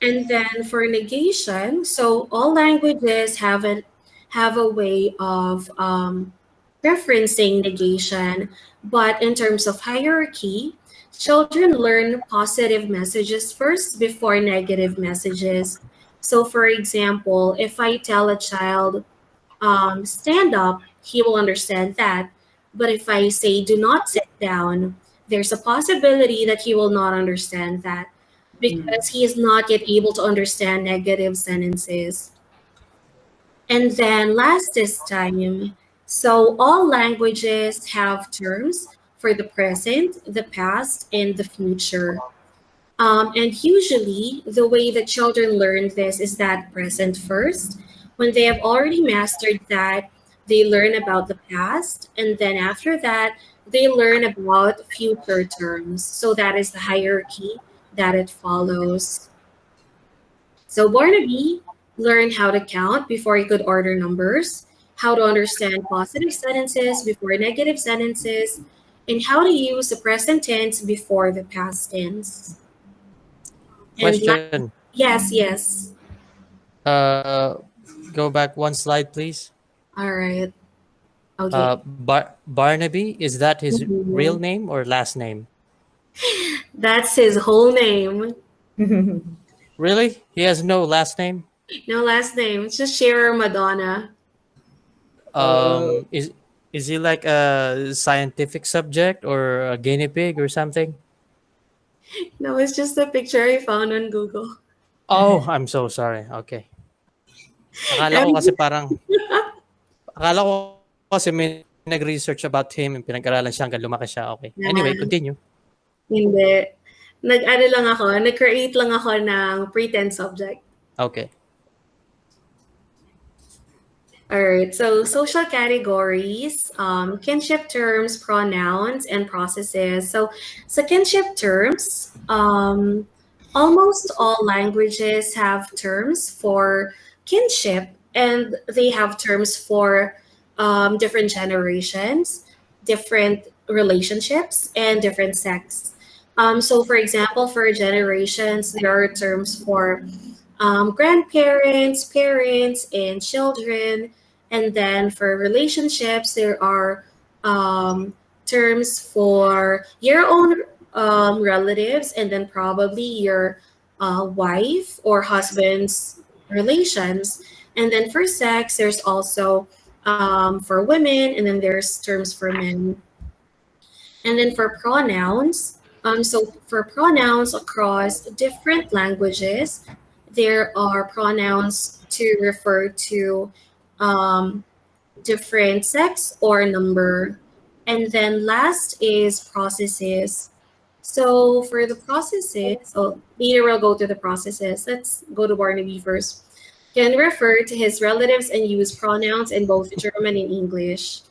Speaker 2: And then for negation, so all languages have a way of referencing negation, but in terms of hierarchy, children learn positive messages first before negative messages. So, for example, if I tell a child, stand up, he will understand that. But if I say, do not sit down, there's a possibility that he will not understand that because he is not yet able to understand negative sentences. And then last is time. So all languages have terms for the present, the past, and the future. And usually, the way that children learn this is that present first. When they have already mastered that, they learn about the past. And then after that, they learn about future terms. So that is the hierarchy that it follows. So Barnaby learned how to count before he could order numbers, how to understand positive sentences before negative sentences, and how to use the present tense before the past tense. And
Speaker 1: Question.
Speaker 2: Yes, yes.
Speaker 1: Uh, go back one slide, please.
Speaker 2: All right. Okay.
Speaker 1: Barnaby, is that his real
Speaker 2: Mhm.
Speaker 1: name or last name?
Speaker 2: That's his whole name.
Speaker 1: Really? He has no last name?
Speaker 2: No last name. It's just Shearer Madonna.
Speaker 4: Oh.
Speaker 1: Is he like a scientific subject or a guinea pig or something?
Speaker 2: No, it's just a picture I found on Google.
Speaker 1: Oh, I'm so sorry. Okay. Akala ko kasi
Speaker 2: And
Speaker 1: parang akala ko kasi may nag-research about him, yung pinag-aralan siya hanggang lumaki siya. Okay. Anyway, continue.
Speaker 2: hindi. Nag-ano lang ako, nag-create lang ako ng pretend subject.
Speaker 1: Okay.
Speaker 2: All right, so social categories, kinship terms, pronouns, and processes. So kinship terms, almost all languages have terms for kinship, and they have terms for different generations, different relationships, and different sex. So, for example, for generations, there are terms for grandparents, parents, and children. And then for relationships, there are um, terms for your own relatives, and then probably your wife or husband's relations. And then for sex, there's also for women, and then there's terms for men. And then for pronouns, so for pronouns across different languages, there are pronouns to refer to um, different sex or number. And then last is processes. So for the processes, oh, later we'll go to the processes. Let's go to Barnaby first. Can refer to his relatives and use pronouns in both German and English.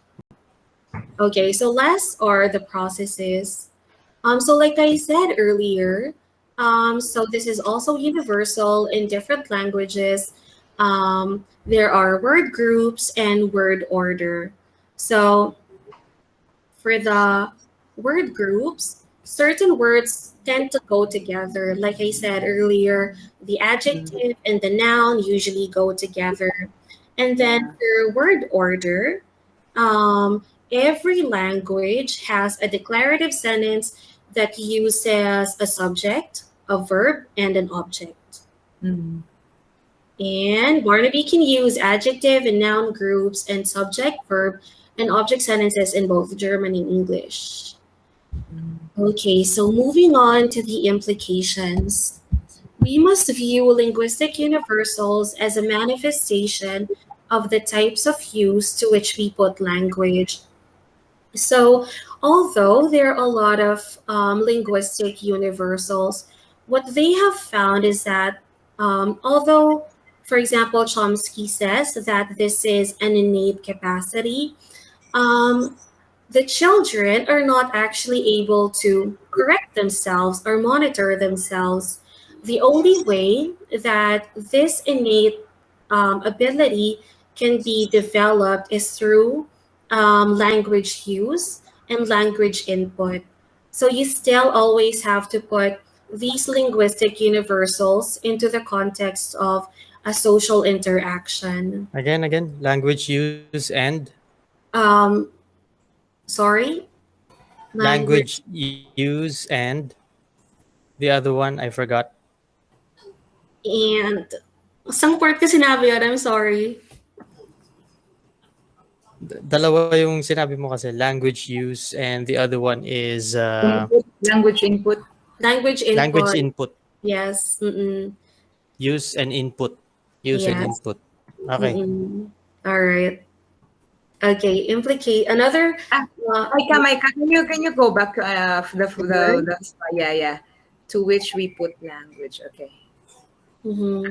Speaker 2: Okay, so last are the processes. So like I said earlier, so this is also universal in different languages. There are word groups and word order. So for the word groups, certain words tend to go together. Like I said earlier, the adjective and the noun usually go together. And then
Speaker 4: Yeah.
Speaker 2: for word order, every language has a declarative sentence that uses a subject, a verb, and an object.
Speaker 4: Mm.
Speaker 2: And Barnaby can use adjective and noun groups and subject, verb, and object sentences in both German and English. Okay, so moving on to the implications. We must view linguistic universals as a manifestation of the types of use to which we put language. So, although there are a lot of linguistic universals, what they have found is that although, for example, Chomsky says that this is an innate capacity, um, the children are not actually able to correct themselves or monitor themselves. The only way that this innate ability can be developed is through language use and language input. So you still always have to put these linguistic universals into the context of a social interaction.
Speaker 1: Again, language use and
Speaker 2: Um, sorry, language.
Speaker 1: language use and the other one I forgot.
Speaker 2: And isang part ka sinabi yun, I'm sorry.
Speaker 1: Dalawa yung sinabi mo kasi, language use and the other one is
Speaker 4: Input, language input.
Speaker 2: Language
Speaker 1: language
Speaker 2: input.
Speaker 1: input.
Speaker 2: Yes. Mm-mm.
Speaker 1: Use and input. Use and
Speaker 2: Yes.
Speaker 1: input. Okay.
Speaker 2: Mm-mm. All right. Okay. Implicate another.
Speaker 4: Ah,
Speaker 2: Uh,
Speaker 4: Maika, can you go back to yeah, to which we put language. Okay.
Speaker 2: mhm.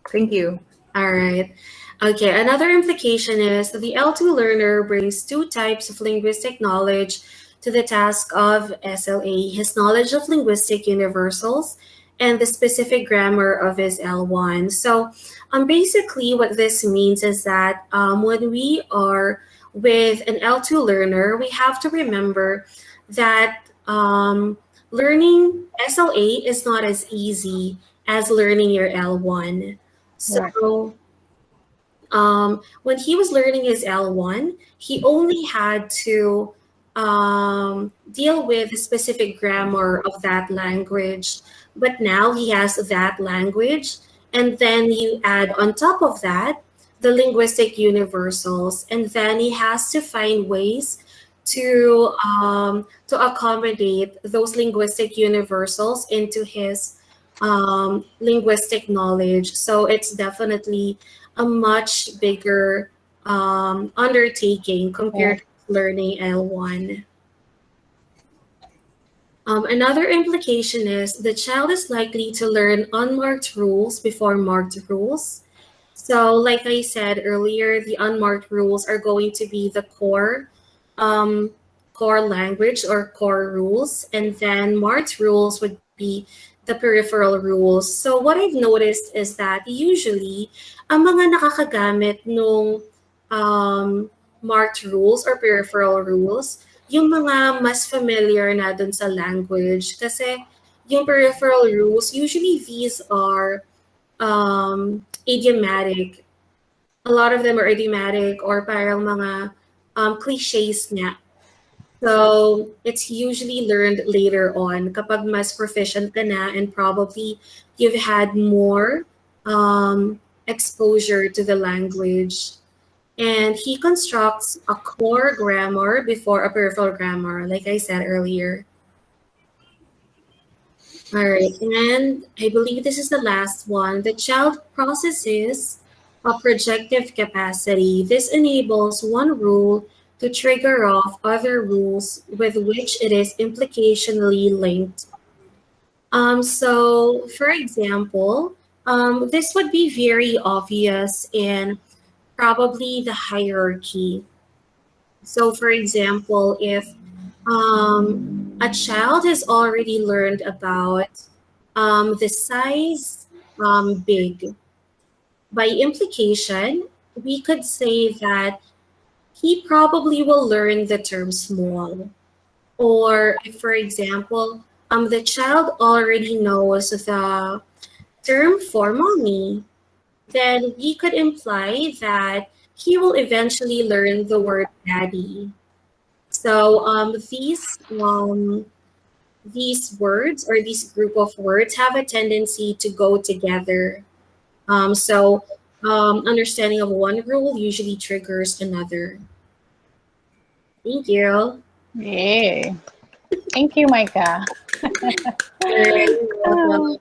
Speaker 4: Thank you.
Speaker 2: All right. Okay, another implication is that the L2 learner brings two types of linguistic knowledge to the task of SLA, his knowledge of linguistic universals and the specific grammar of his L1. So basically what this means is that when we are with an L2 learner, we have to remember that learning SLA is not as easy as learning your L1.
Speaker 3: Right.
Speaker 2: So when he was learning his L1, he only had to deal with the specific grammar of that language. But now he has that language, and then you add on top of that the linguistic universals, and then he has to find ways to accommodate those linguistic universals into his linguistic knowledge. So it's definitely a much bigger undertaking
Speaker 3: Yeah.
Speaker 2: compared to learning L1. Another implication is the child is likely to learn unmarked rules before marked rules. So, like I said earlier, the unmarked rules are going to be the um, core language or core rules, and then marked rules would be the peripheral rules. So, what I've noticed is that usually, ang mga nakakagamit nung marked rules or peripheral rules, yung mga mas familiar na dun sa language. Kasi yung peripheral rules, usually these are idiomatic. A lot of them are idiomatic or parang mga cliches nga. So it's usually learned later on kapag mas proficient ka na and probably you've had more exposure to the language. And he constructs a core grammar before a peripheral grammar, like I said earlier. All right, and I believe this is the last one. The child processes a projective capacity. This enables one rule to trigger off other rules with which it is implicationally linked. So, for example, this would be very obvious in probably the hierarchy. So, for example, if a child has already learned about the size big, by implication, we could say that he probably will learn the term small. Or if, for example, the child already knows the term for mommy, then we could imply that he will eventually learn the word daddy. So these words or these group of words have a tendency to go together. So understanding of one rule usually triggers another. Thank you.
Speaker 3: Yay. Thank you, Micah.
Speaker 2: Very welcome.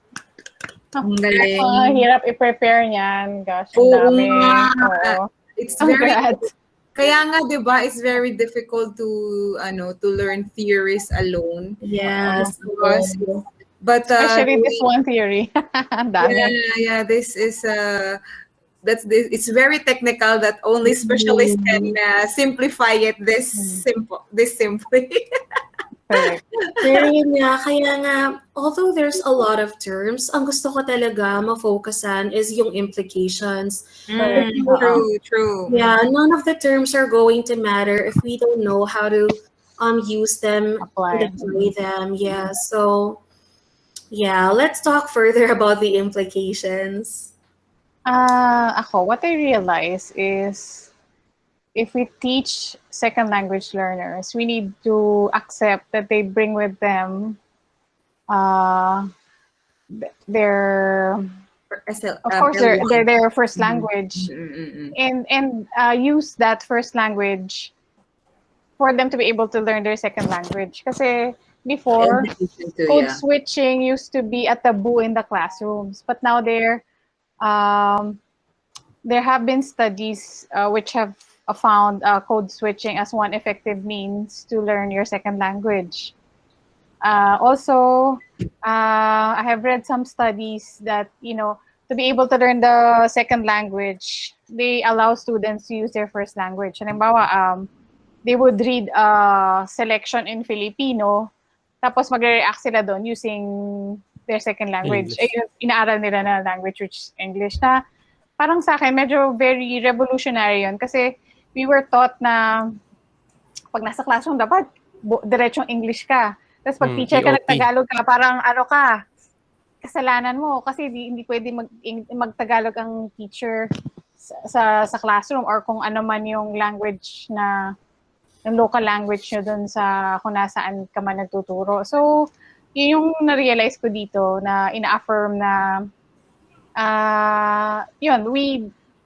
Speaker 4: Ang galing.
Speaker 3: Hirap i-prepare niyan. Gosh, ang
Speaker 4: Oo
Speaker 3: dami.
Speaker 4: nga.
Speaker 3: Oo.
Speaker 4: It's very
Speaker 3: Congrats.
Speaker 4: kaya nga 'di ba, it's very difficult to learn theories alone.
Speaker 2: Yes.
Speaker 4: Because but
Speaker 3: Especially this one theory. Ang dami.
Speaker 4: yeah, this is it's very technical that only specialists can simplify it this simply.
Speaker 3: Correct.
Speaker 2: Pero yun nga, kaya nga, although there's a lot of terms, ang gusto ko talaga ma-focusan is yung implications.
Speaker 3: Correct.
Speaker 4: True.
Speaker 2: Yeah, none of the terms are going to matter if we don't know how to use them
Speaker 3: Apply.
Speaker 2: and apply them. Yeah, so yeah, let's talk further about the implications.
Speaker 3: Ako, what I realize is if we teach second language learners, we need to accept that they bring with them their, of course, their first language, and use that first language for them to be able to learn their second language. Kasi before, code switching used to be a taboo in the classrooms, but now there have been studies which have found code switching as one effective means to learn your second language. Also, I have read some studies that, to be able to learn the second language, they allow students to use their first language. Halimbawa, they would read a selection in Filipino, tapos magre-react sila doon using their second language.
Speaker 1: English.
Speaker 3: Inaaral nila na language, which is English, na parang sa akin, medyo very revolutionary yun. Kasi we were taught na pag nasa classroom, dapat diretsong English ka. Tapos pag teacher ka,
Speaker 1: EOP.
Speaker 3: nag-Tagalog ka, parang ano ka, kasalanan mo kasi hindi pwede magtagalog ang teacher sa classroom or kung ano man yung language na yung local language nyo dun sa kung nasaan ka man nagtuturo. So, yun yung na-realize ko dito na ina-affirm na yun,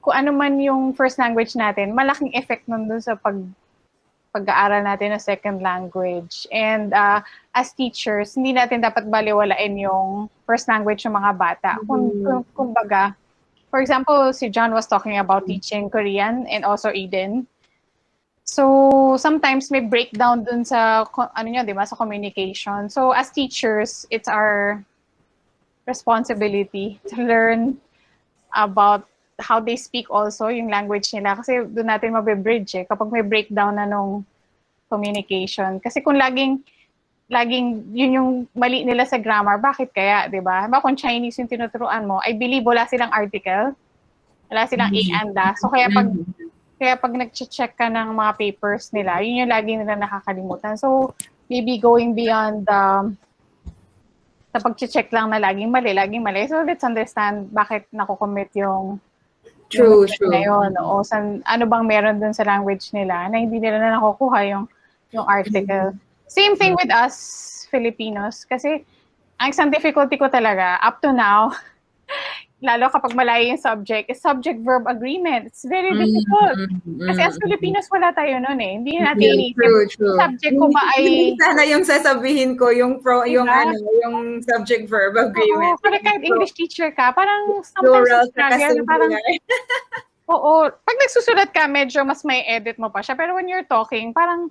Speaker 3: kung ano man yung first language natin, malaking effect nun dun sa pag-aaral natin ng second language. And as teachers, hindi natin dapat baliwalain yung first language ng mga bata. Kumbaga, for example, si John was talking about teaching Korean and also Eden. So, sometimes may breakdown dun sa, di ba, sa communication. So, as teachers, it's our responsibility to learn about how they speak also, yung language nila. Kasi doon natin mabibridge kapag may breakdown na nung communication. Kasi kung laging yun yung mali nila sa grammar, bakit kaya, di ba? Kung Chinese yung tinuturuan mo, I believe wala silang article, wala silang a and a. So kaya pag nag-check ka ng mga papers nila, yun yung lagi nila nakakalimutan. So maybe going beyond sa pag-check lang na laging mali. So let's understand bakit nakukommit yung
Speaker 4: True.
Speaker 3: na yun. O ano bang meron dun sa language nila na hindi nila na nakukuha yung article. Same thing with us Filipinos kasi ang isang difficulty ko talaga up to now, lalo kapag malayo yung subject, is subject-verb agreement. It's very difficult. Kasi as Filipinos, wala tayo nun eh. Hindi natin iniisip.
Speaker 4: True.
Speaker 3: Subject ko ba ay...
Speaker 4: Sana yung sasabihin ko, yung subject-verb agreement.
Speaker 3: Oo, kahit English teacher ka, parang sometimes parang... Oo, pag nagsusulat ka, medyo mas may edit mo pa siya. Pero when you're talking, parang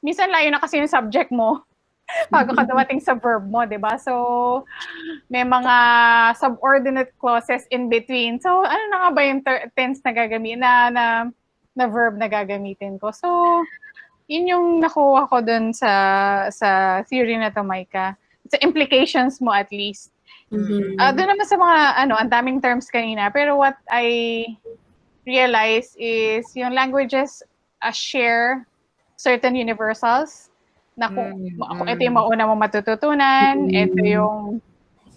Speaker 3: minsan layo na kasi yung subject mo bago ka dumating sa verb mo, di ba? So, may mga subordinate clauses in between. So, ano na nga ba yung tense na gagamitin, na verb na gagamitin ko? So, yun yung nakuha ko dun sa theory na to, Maika. Sa implications mo at least. Doon naman sa mga, ang daming terms kanina. Pero what I realize is yung languages share certain universals na kung ito yung mauna mo matututunan, ito yung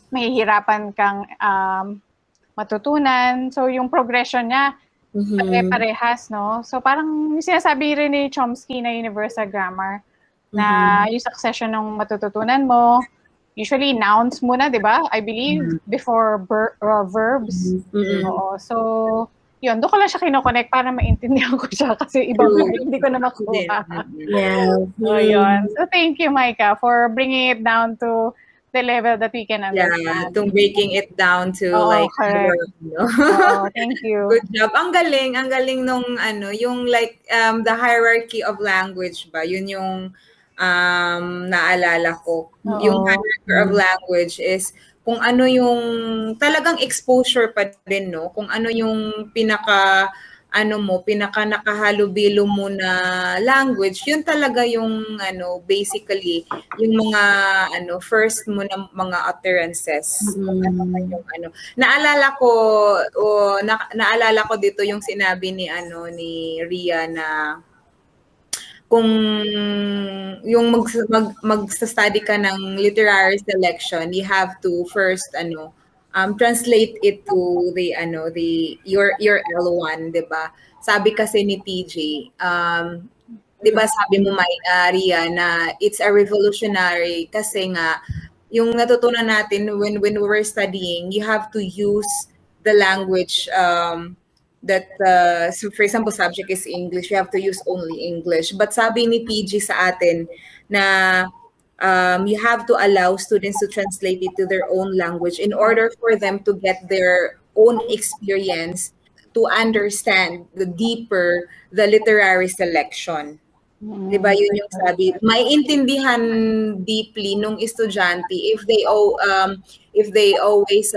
Speaker 3: mahihirapan kang matutunan. So, yung progression niya, pare-parehas, no? So, parang yung sinasabi rin ni Chomsky na universal grammar, na yung succession ng matututunan mo, usually nouns muna, di ba? I believe, before verbs. Oo. So, yun, doon ko lang siya kinoconnect para maintindihan ko siya kasi ibang hindi ko na makuha.
Speaker 2: Yeah.
Speaker 3: So, yun. So, thank you, Maika, for bringing it down to the level that we can understand.
Speaker 4: Yeah, to breaking it down to
Speaker 3: correct. Thank you.
Speaker 4: Good job. Ang galing nung yung the hierarchy of language ba? Yun yung naalala ko. Yung hierarchy of language is kung ano yung talagang exposure pa din, no? Kung ano yung pinaka nakahalubilo mo na language, yun talaga yung basically yung mga first mo na mga utterances. Kung yung naalala ko dito yung sinabi ni ni Ria na kung yung mag-study ka ng literary selection, you have to first translate it to your L1, 'di ba? Sabi kasi ni TJ, 'di ba sabi mo Ria na it's a revolutionary kasi nga yung natutunan natin when we were studying, you have to use the language that so for example subject is English, you have to use only English. But sabi ni PG sa atin na you have to allow students to translate it to their own language in order for them to get their own experience to understand the deeper the literary selection. Diba yun yung sabi, maiintindihan deeply nung estudyante if they always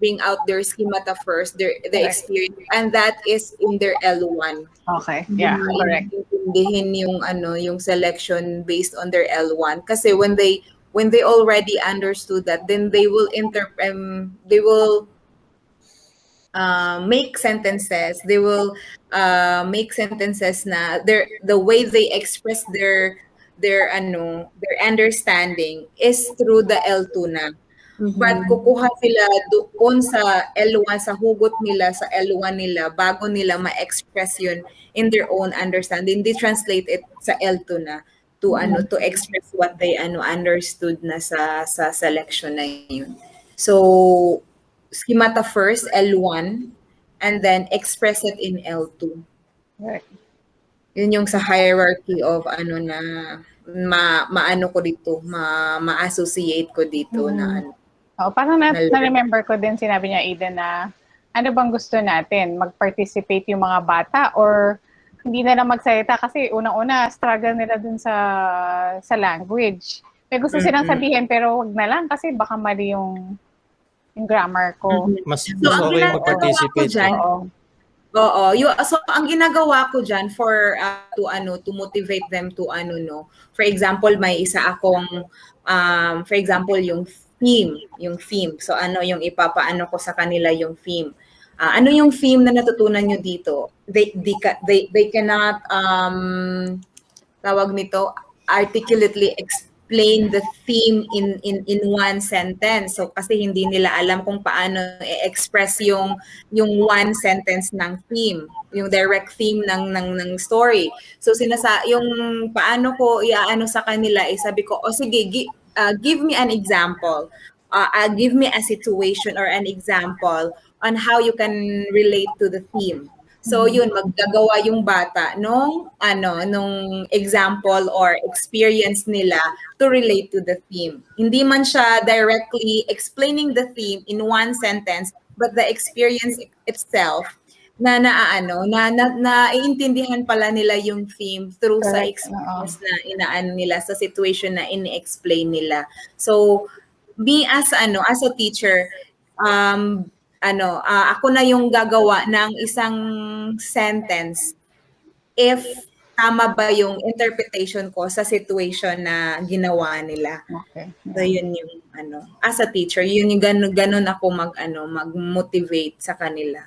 Speaker 4: bring out their schemata first, the experience, and that is in their L1.
Speaker 3: Okay, yeah, correct.
Speaker 4: Intindihin yung selection based on their L1 kasi when they already understood that, then they will make sentences. They will make sentences na the way they express their understanding is through the L2 na. but kukuha sila doon sa L1, sa hugot nila, sa L1 nila, bago nila ma-express yun in their own understanding. They translate it sa L2 na to express what they understood na sa selection na yun. So, schemata first, L1, and then express it in L2.
Speaker 3: Right.
Speaker 4: Yun yung sa hierarchy of na maano ko dito, ma-associate ko dito na
Speaker 3: Parang
Speaker 4: na-learn.
Speaker 3: na-remember ko din sinabi niya, Eden, na ano bang gusto natin? Mag-participate yung mga bata or hindi na lang magsalita kasi unang-una struggle nila dun sa language. May gusto silang sabihin pero wag na lang kasi baka mali yung grammar ko.
Speaker 1: Mas
Speaker 4: So, ang
Speaker 1: okay
Speaker 4: ginagawa ko
Speaker 1: mag-participate.
Speaker 4: dyan,
Speaker 3: Oo.
Speaker 4: so ang ginagawa ko diyan for to motivate them to for example may isa akong for example yung theme. So yung ipapaano ko sa kanila yung theme. Ano yung theme na natutunan nyo dito? They cannot tawag nito articulately explain the theme in one sentence. So kasi hindi nila alam kung paano i-express yung one sentence ng theme, yung direct theme ng story. So yung paano ko iaano sa kanila sabi ko, sige, give me an example. Give me a situation or an example on how you can relate to the theme. So yun, maggagawa yung bata nung example or experience nila to relate to the theme. Hindi man siya directly explaining the theme in one sentence, but the experience itself na naiintindihan pala nila yung theme through sa experience na inaano nila sa situation na ini-explain nila. So me as a teacher, ako na yung gagawa ng isang sentence if tama ba yung interpretation ko sa situation na ginawa nila.
Speaker 3: Okay.
Speaker 4: So yun yung as a teacher, yun yung ganun ako mag-motivate sa kanila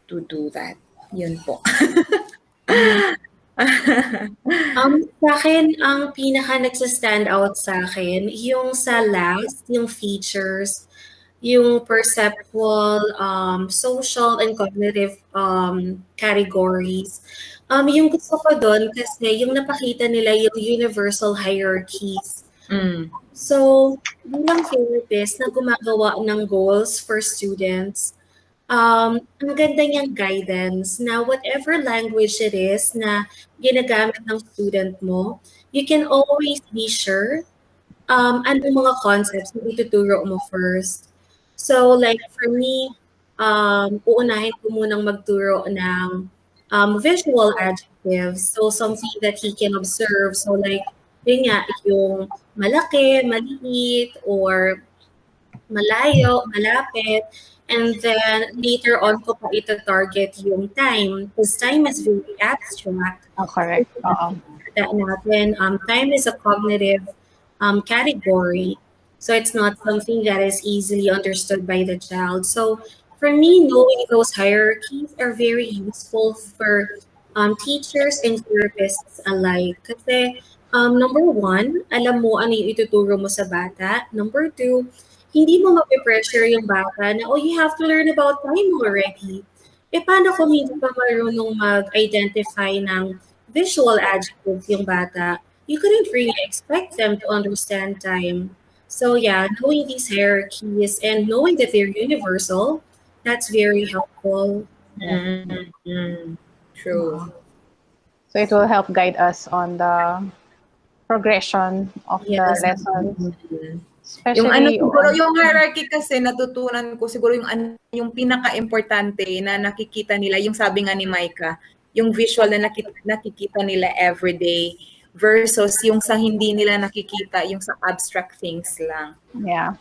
Speaker 4: to do that. Yun po.
Speaker 2: Sa akin, ang pinaka nagsa-stand out sa akin, yung sa last, yung features, yung perceptual, social, and cognitive categories. Yung gusto ko doon kasi yung napakita nila yung universal hierarchies. So, bilang therapist na gumagawa ng goals for students, ang ganda niyang guidance na whatever language it is na ginagamit ng student mo, you can always be sure anong mga concepts na ituturo mo first. So like for me, uunahin ko munang magturo ng visual adjectives. So something that he can observe. So like, yun nga, yung malaki, maliit, or malayo, malapit. And then later on ko pa ito-target yung time. Because time is very abstract.
Speaker 3: Correct.
Speaker 2: Natin, time is a cognitive category. So it's not something that is easily understood by the child. So for me, knowing those hierarchies are very useful for teachers and therapists alike. Kasi number one, alam mo ano yung ituturo mo sa bata. Number two, hindi mo mapipressure yung bata na, you have to learn about time already. Paano kung hindi pa marunong mag-identify ng visual adjectives yung bata? You couldn't really expect them to understand time. So yeah, knowing these hierarchies and knowing that they're universal, that's very helpful.
Speaker 4: True.
Speaker 3: So it will help guide us on the progression of the lessons. Especially
Speaker 4: yung hierarchy kasi natutunan ko siguro yung pinaka-importante na nakikita nila, yung sabi nga ni Micah, yung visual na nakikita nila everyday versus yung sa hindi nila nakikita, yung sa abstract things lang.
Speaker 3: Yeah.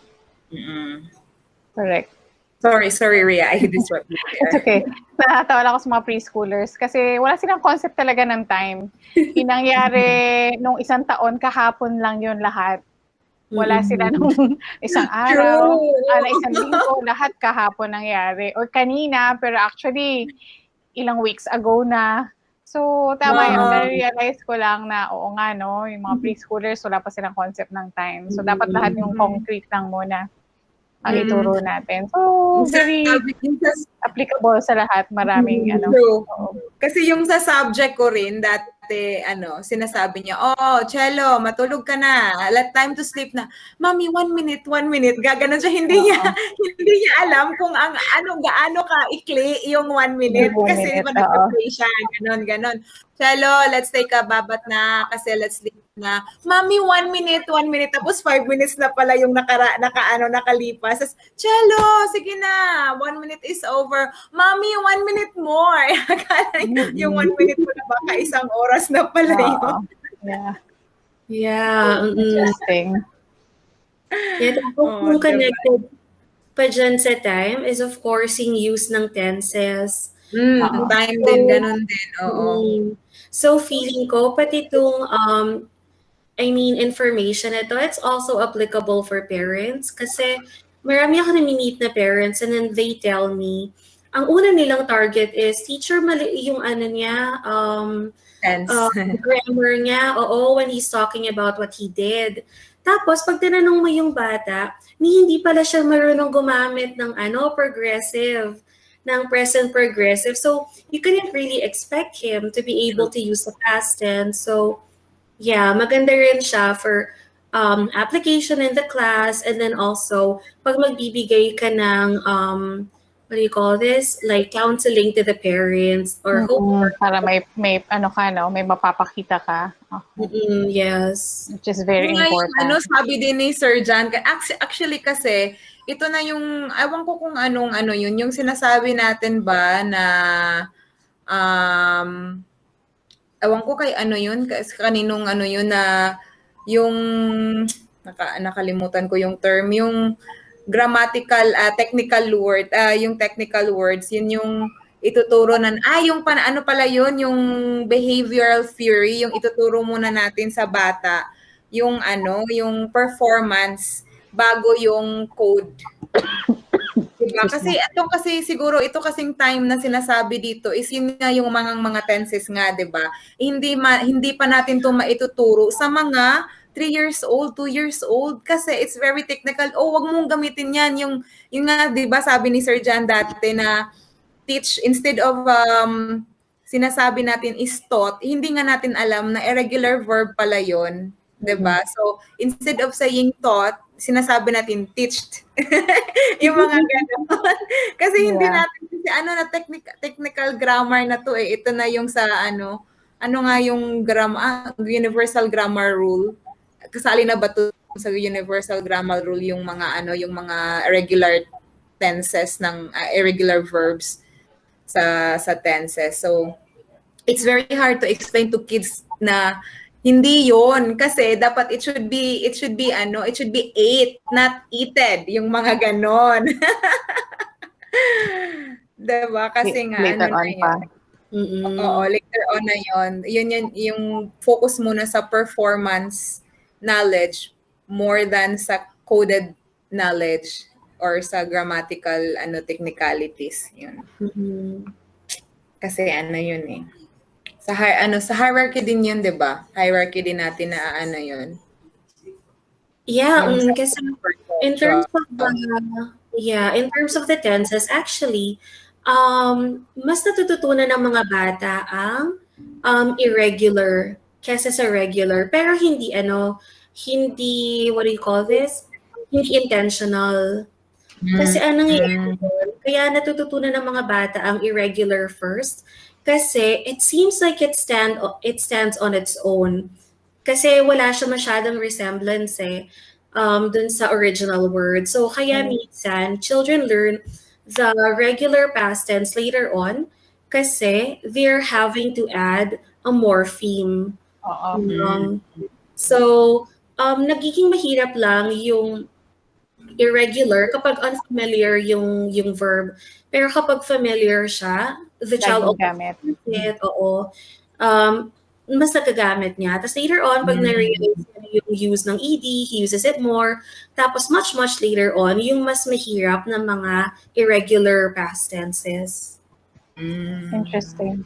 Speaker 3: Correct.
Speaker 4: Sorry, Rhea. I disrupt you there.
Speaker 3: It's okay. Natatawa lang ako sa mga preschoolers kasi wala silang concept talaga ng time. Yung nangyari nung isang taon, kahapon lang yun lahat. Wala sila nung isang araw, isang linggo, lahat kahapon nangyari. Or kanina, pero actually, ilang weeks ago na. So, tama yun.
Speaker 4: Oo.
Speaker 3: Na-realize ko lang na, oo nga, no, yung mga preschoolers, wala pa silang concept ng time. So, dapat lahat yung concrete lang muna ang ituro natin. So,
Speaker 4: Yung
Speaker 3: very
Speaker 4: sabi,
Speaker 3: applicable sa lahat. Maraming,
Speaker 4: true.
Speaker 3: oo.
Speaker 4: Kasi yung sa subject ko rin, dati, sinasabi niya, oh, Cello, matulog ka na. Time to sleep na. Mami, 1 minute, 1 minute. Gaganon siya. Hindi niya alam kung gaano ka ikli yung 1 minute.
Speaker 3: Yung 1
Speaker 4: Kasi di
Speaker 3: minute,
Speaker 4: ba
Speaker 3: oo.
Speaker 4: nag-play siya. Ganon. Cello, let's take a babat na kasi let's sleep na. Mami, 1 minute, 1 minute. Tapos 5 minutes na pala yung nakalipas. Tapos, Cello, sige na. 1 minute is over. Mami, 1 minute more. Yung 1 minute mo na baka isang oras na pala yun.
Speaker 3: Yeah.
Speaker 2: Yeah.
Speaker 3: Interesting.
Speaker 2: Yeah, tapos yung connected pa dyan sa time is of course yung use ng tenses.
Speaker 4: Time din, ganun din. Oo.
Speaker 2: So feeling ko, pati itong information ito, it's also applicable for parents kasi marami ako na-meet na parents and then they tell me, ang una nilang target is teacher mali yung niya, grammar niya, when he's talking about what he did. Tapos, pag tinanong mo yung bata, hindi pala siya marunong gumamit ng progressive, ng present progressive. So, you couldn't really expect him to be able to use the past tense. So, yeah, maganda rin siya for application in the class, and then also, pag magbibigay ka ng, what do you call this? Like counseling to the parents or
Speaker 3: para may may mapapakita ka.
Speaker 2: Yes.
Speaker 3: Which is very important.
Speaker 4: Sabi din ni Sir John, actually kasi, ito na yung, ewan ko kung anong yun, yung sinasabi natin ba na, ewan ko kay yun, kaninong yun na, yung, nakalimutan ko yung term, yung grammatical, technical word, yung technical words, yun yung ituturo yung pala yun, yung behavioral theory, yung ituturo muna natin sa bata, yung yung performance bago yung code. Diba? Kasi siguro ito kasing time na sinasabi dito is yun nga yung mga tenses nga, 'di ba? Hindi pa natin 'to maituturo sa mga 3 years old, 2 years old kasi it's very technical. Wag mong gamitin 'yan yung nga 'di ba sabi ni Sir Jan dati na teach instead of sinasabi natin is taught, hindi nga natin alam na irregular verb pala 'yon. 'Di ba? So, instead of saying taught, sinasabi natin teached. Yung mga ganun. Kasi hindi natin kasi na technical grammar na to eh. Ito na yung sa ano nga yung universal grammar rule. Kasali na ba to sa universal grammar rule yung mga yung mga regular tenses ng irregular verbs sa tenses. So, it's very hard to explain to kids na hindi yon kasi dapat it should be 8 not eated yung mga ganon. Diba? Kasi nga
Speaker 3: later on pa.
Speaker 4: Oo, later on na yon. Yun yung focus muna sa performance knowledge more than sa coded knowledge or sa grammatical technicalities yun. Kasi yun eh. Sa hierarchy din 'yun, 'di ba? Hierarchy din natin na yun.
Speaker 2: Yeah, kasi in terms of the tenses actually mas natututunan ng mga bata ang irregular kaysa sa regular, pero hindi what do you call this? Hindi intentional. Kasi kaya natututunan ng mga bata ang irregular first kasi it seems like it stands on its own. Kasi wala siya masyadong resemblance dun sa original word. So kaya minsan children learn the regular past tense later on kasi they're having to add a morpheme. So nagiging mahirap lang yung irregular kapag unfamiliar yung verb. Pero kapag familiar siya, the child
Speaker 3: gamit.
Speaker 2: Mas nagagamit niya. Tapos later on, pag na-realize yung use ng ED, he uses it more. Tapos much later on, yung mas mahirap na mga irregular past tenses.
Speaker 3: Interesting.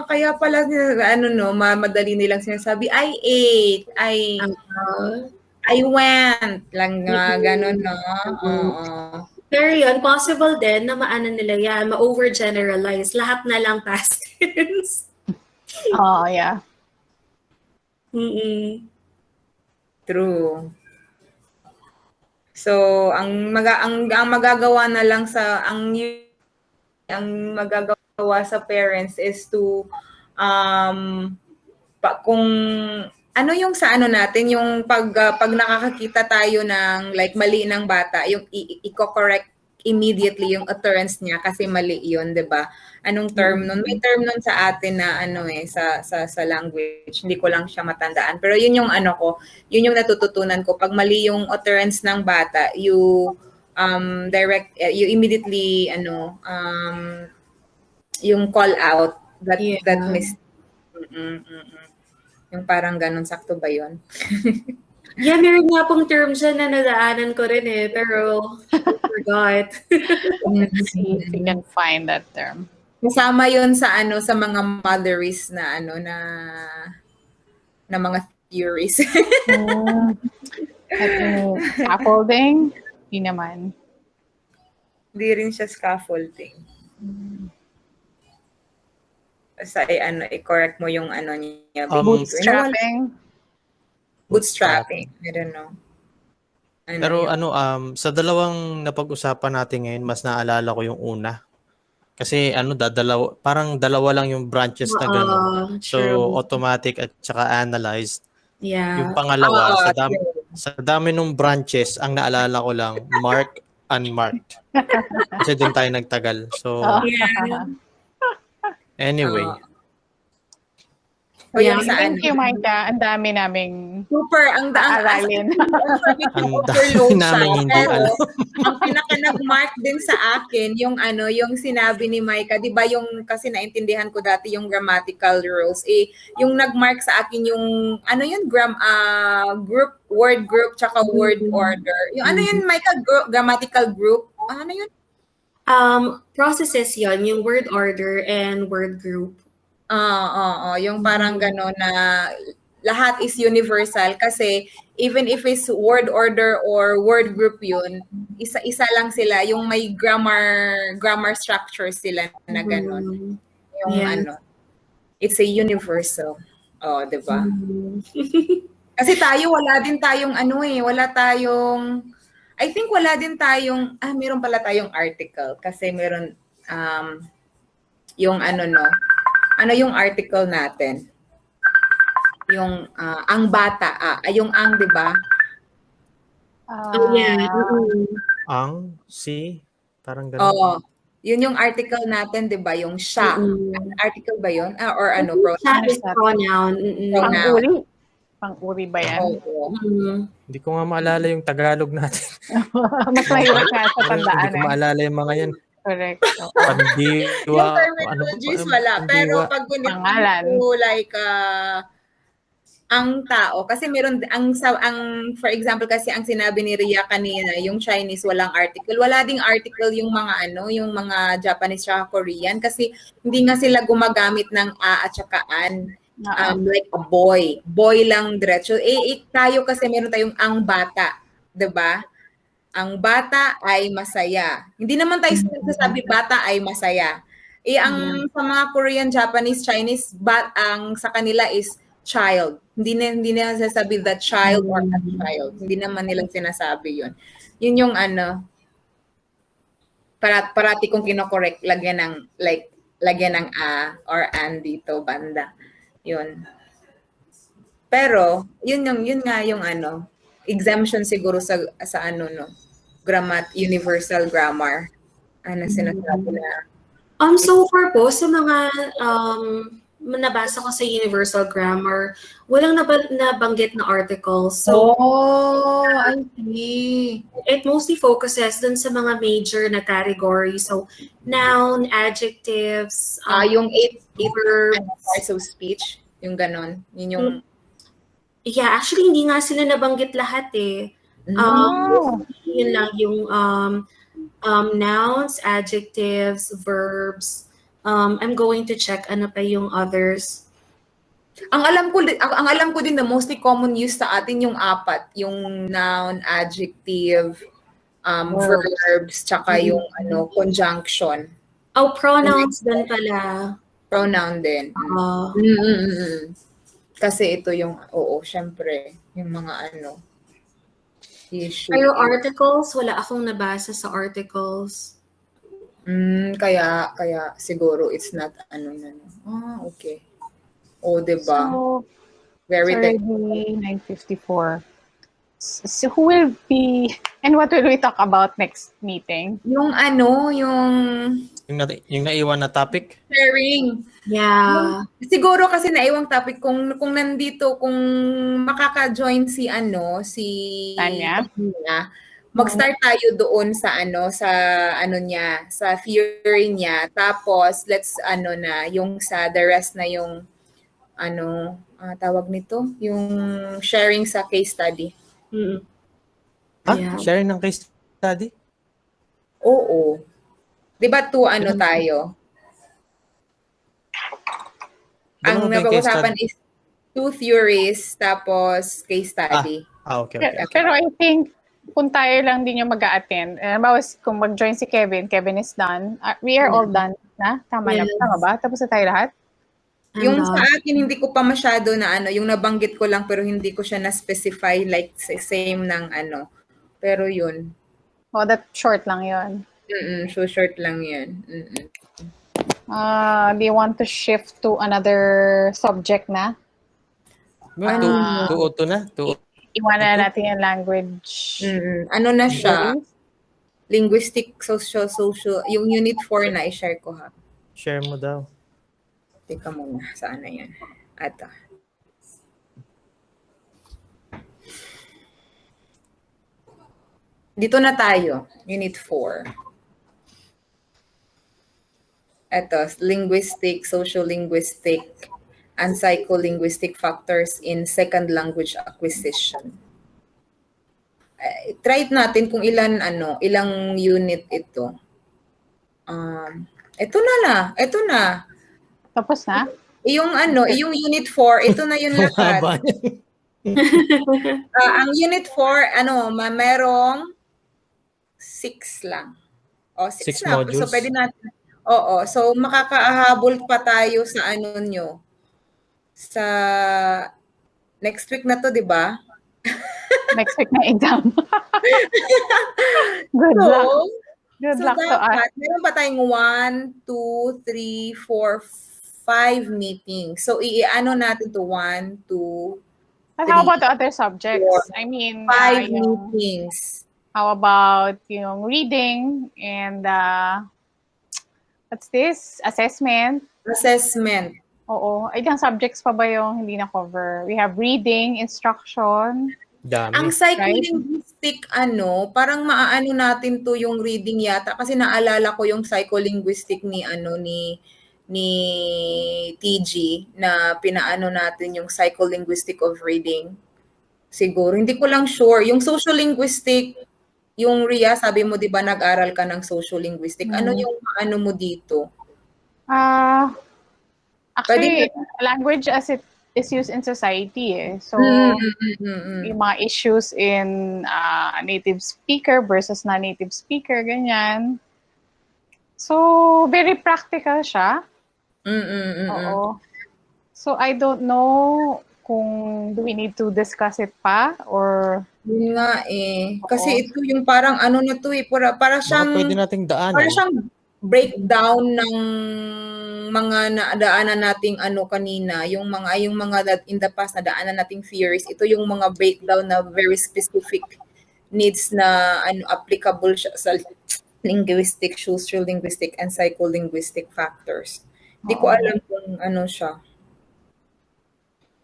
Speaker 4: Kaya pala ano no, madali nilang sinasabi, I ate,
Speaker 2: Uh,
Speaker 4: I went, lang ganun, no?
Speaker 2: mm.
Speaker 4: Oo.
Speaker 2: Pero yun, possible din na maano nila yan, ma-overgeneralize. Lahat na lang past tense.
Speaker 3: Oh, yeah.
Speaker 2: Mm-mm.
Speaker 4: True. So, ang magagawa na lang ang magagawa sa parents is to kung ano yung sa ano natin, yung pag nakakakita tayo ng like mali ng bata, yung i-correct immediately yung utterance niya kasi mali yun, 'di ba? Anong term nun? May term nun sa atin na ano sa language. Hindi ko lang siya matandaan. Pero yun yung ano ko, yun yung natututunan ko. Pag mali yung utterance ng bata, you immediately yung call out that
Speaker 2: Yeah.
Speaker 4: mistake. Yung parang ganun, sakto ba yun?
Speaker 2: Yeah, meron nga pong term dyan na nadaanan ko rin pero I forgot.
Speaker 3: Let's see if we can find that term.
Speaker 4: Kasama yun sa sa mga motheries na na mga theories.
Speaker 3: Scaffolding? Hindi naman.
Speaker 4: Hindi rin siya scaffolding. Sa i-correct mo yung niya.
Speaker 3: Bootstrapping?
Speaker 4: Bootstrapping. I don't know.
Speaker 1: Pero sa dalawang napag-usapan natin ngayon, mas naalala ko yung una. Kasi parang dalawa lang yung branches na gano'n. So,
Speaker 2: True.
Speaker 1: automatic at saka analyzed.
Speaker 2: Yeah.
Speaker 1: Yung pangalawa, sa dami ng branches, ang naalala ko lang, mark, unmarked. Kasi doon tayo nagtagal. So,
Speaker 2: Yeah.
Speaker 1: anyway.
Speaker 4: O yung sa
Speaker 3: Thank you, Micah. Ang dami naming
Speaker 4: super, ang
Speaker 3: aralin.
Speaker 1: Ang dami namin hindi alam.
Speaker 4: Ang pinaka nag-mark din sa akin yung yung sinabi ni Micah, 'di ba yung kasi naintindihan ko dati yung grammatical rules. Yung nag-mark sa akin yung yun group, word group tsaka word order. Yung yun Micah, grammatical group. Ano yun?
Speaker 2: Processes yon, yung word order and word group.
Speaker 4: Yung parang gano'n na lahat is universal kasi even if it's word order or word group yun, isa lang sila, yung may grammar structure sila na gano'n. Yung it's a universal. Oh, 'di ba? Kasi tayo wala din tayong I think wala din tayong meron pala tayong article kasi meron yung yung article natin? Yung ang bata, yung ang, 'di ba?
Speaker 2: Yeah.
Speaker 1: Ang, si, parang gano'n.
Speaker 4: Oo. Yun yung article natin, 'di ba? Yung siya. Article ba yun? Or pronoun?
Speaker 2: Siya is pronoun.
Speaker 3: Pang-uri? Pang-uri ba yan?
Speaker 4: Oo.
Speaker 1: Hindi ko nga maalala yung Tagalog natin.
Speaker 3: Mas mahirap nga sa tandaan.
Speaker 1: Hindi ko maalala yung mga yan.
Speaker 3: Correct.
Speaker 1: Pandiwa.
Speaker 4: Yung terminologies wala. Pero pag
Speaker 3: pangalan,
Speaker 4: like ang tao, kasi meron ang for example kasi ang sinabi ni Ria kanina, yung Chinese walang article. Wala ding article yung mga yung mga Japanese at Korean kasi hindi nga sila gumagamit ng a at saka an. Like a boy. Boy lang diretso. Tayo kasi meron tayong ang bata, 'di ba? Ang bata ay masaya. Hindi naman tayo sasabi bata ay masaya. Ang sa mga Korean, Japanese, Chinese, ang sa kanila is child. Hindi na sasabi the child or a child. Hindi naman nila sinasabi yun. Yun yung parati kong kinokorek, lagyan ng a or an dito banda. Yun. Pero, yun nga yung exemption siguro sa universal grammar. Sinasabi na.
Speaker 2: So far po, sa mga nabasa ko sa universal grammar, walang nabanggit na article. So,
Speaker 4: I see.
Speaker 2: It mostly focuses dun sa mga major na category. So, noun, adjectives,
Speaker 4: yung eight
Speaker 2: verbs.
Speaker 4: Parts of speech, yung ganon. Yun yung...
Speaker 2: Yeah, actually, hindi nga sila nabanggit lahat eh. Yun lang yung nouns, adjectives, verbs, I'm going to check ano pa yung others.
Speaker 4: Ang alam ko din the mostly common use sa atin yung apat, yung noun, adjective, verbs, tsaka yung conjunction.
Speaker 2: Oh, pronouns din pala.
Speaker 4: Pronoun din. Kasi ito yung, syempre, yung mga issue.
Speaker 2: Pero articles, wala akong nabasa sa articles.
Speaker 4: Kaya siguro it's not okay. Diba?
Speaker 3: So,
Speaker 4: Very
Speaker 3: it's already 9:54. So who will be, and what will we talk about next meeting?
Speaker 4: Yung
Speaker 1: Yung naiwan na topic?
Speaker 4: sharing.
Speaker 2: Yeah.
Speaker 4: Siguro kasi naiwang topic kung nandito, kung makaka-join si
Speaker 3: Tanya?
Speaker 4: mag-start tayo doon sa sa theory niya. Tapos let's yung sa the rest na yung tawag nito, yung sharing sa case study.
Speaker 2: Yeah.
Speaker 1: Sharing ng case study?
Speaker 4: Oo. 'Di ba tayo? Ang napag-usapan is 2 theories tapos case study.
Speaker 1: Okay.
Speaker 3: Pero I think kung tayo lang din yung mag-a-attend, kung mag-join si Kevin is done. We are all done na? Tama ba? Tapos na tayo lahat?
Speaker 4: Yung sa akin, hindi ko pa masyado na yung nabanggit ko lang pero hindi ko siya na-specify like same ng Pero yun.
Speaker 3: That short lang yun.
Speaker 4: So short lang yun.
Speaker 3: Do you want to shift to another subject na?
Speaker 1: 202 na?
Speaker 3: Iwanan natin yung language.
Speaker 4: Ano na siya? Linguistic, social. Yung unit 4 na, i-share ko ha.
Speaker 1: Share mo daw.
Speaker 4: Teka muna, saan na yan? Ata. Dito na tayo, unit 4. Ito, linguistic, social-linguistic, and psycholinguistic factors in second language acquisition. Try natin kung ilang unit ito. Ito na.
Speaker 3: Tapos na?
Speaker 4: Yung unit 4, ito na yung lahat. Ang unit 4, merong 6 lang. 6 na.
Speaker 1: modules.
Speaker 4: So, pwede natin. So makakahabol pa tayo sa nyo. Sa next week na to, di ba?
Speaker 3: Next week na exam. Good luck. Good luck to us.
Speaker 4: Meron pa tayong 1, 2, 3, 4, 5 meetings. So, natin to 1, 2,
Speaker 3: But how about the other subjects?
Speaker 4: 5 meetings.
Speaker 3: How about yung reading and what's this? Assessment? Oo. Ilang subjects pa ba yung hindi na-cover? We have reading, instruction.
Speaker 1: Dami.
Speaker 4: Ang psycholinguistic, parang maaano natin to yung reading yata. Kasi naalala ko yung psycholinguistic ni TG na pinaano natin yung psycholinguistic of reading. Siguro. Hindi ko lang sure. Yung sociolinguistic, yung Ria, sabi mo, di ba, nag-aral ka ng sociolinguistic. Ano yung mo dito?
Speaker 3: Actually, language as it is used in society. So, yung mga issues in native speaker versus non-native speaker, ganyan. So, very practical siya. Oo. So, I don't know kung do we need to discuss it pa or...
Speaker 4: Yun nga Kasi ito yung parang na to para siyang...
Speaker 1: Pwede nating daanan.
Speaker 4: Para siyang breakdown ng mga nadaanan nating kanina, yung mga in the past na daanan nating theories. Ito yung mga breakdown na very specific needs na applicable siya sa linguistic, social-linguistic, and psycholinguistic factors. Hindi ko alam kung siya.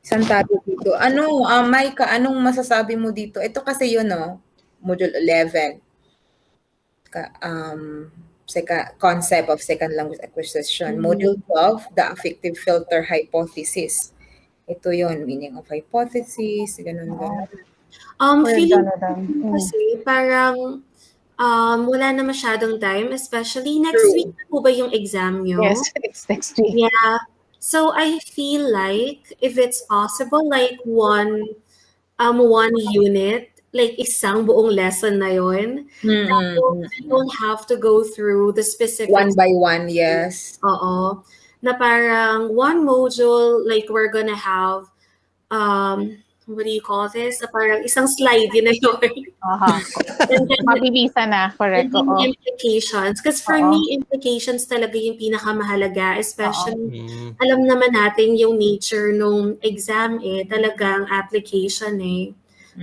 Speaker 4: Isang tayo dito. Maika, anong masasabi mo dito? Ito kasi yun, Module 11. Concept of second language acquisition. Module 12, the affective filter hypothesis. Ito yun, meaning of hypothesis, ganun.
Speaker 2: Feeling kasi parang Wala na masyadong time, especially next
Speaker 4: True.
Speaker 2: week na po ba yung exam nyo?
Speaker 3: Yes, it's next week.
Speaker 2: Yeah. So I feel like if it's possible, like one unit, like isang buong lesson na yon. Tapos you don't have to go through the
Speaker 4: One
Speaker 2: specifics.
Speaker 4: by one, yes.
Speaker 2: Oo. Na parang one module, like we're gonna have, what do you call this? Na parang isang slide, yun na yun.
Speaker 3: Aha.
Speaker 2: And then
Speaker 3: Mabilisa na, correct.
Speaker 2: and then
Speaker 3: Oo.
Speaker 2: implications. Because for
Speaker 3: Oo.
Speaker 2: me, implications talaga yung pinakamahalaga. Especially,
Speaker 1: Mm.
Speaker 2: alam naman natin yung nature nung exam talagang application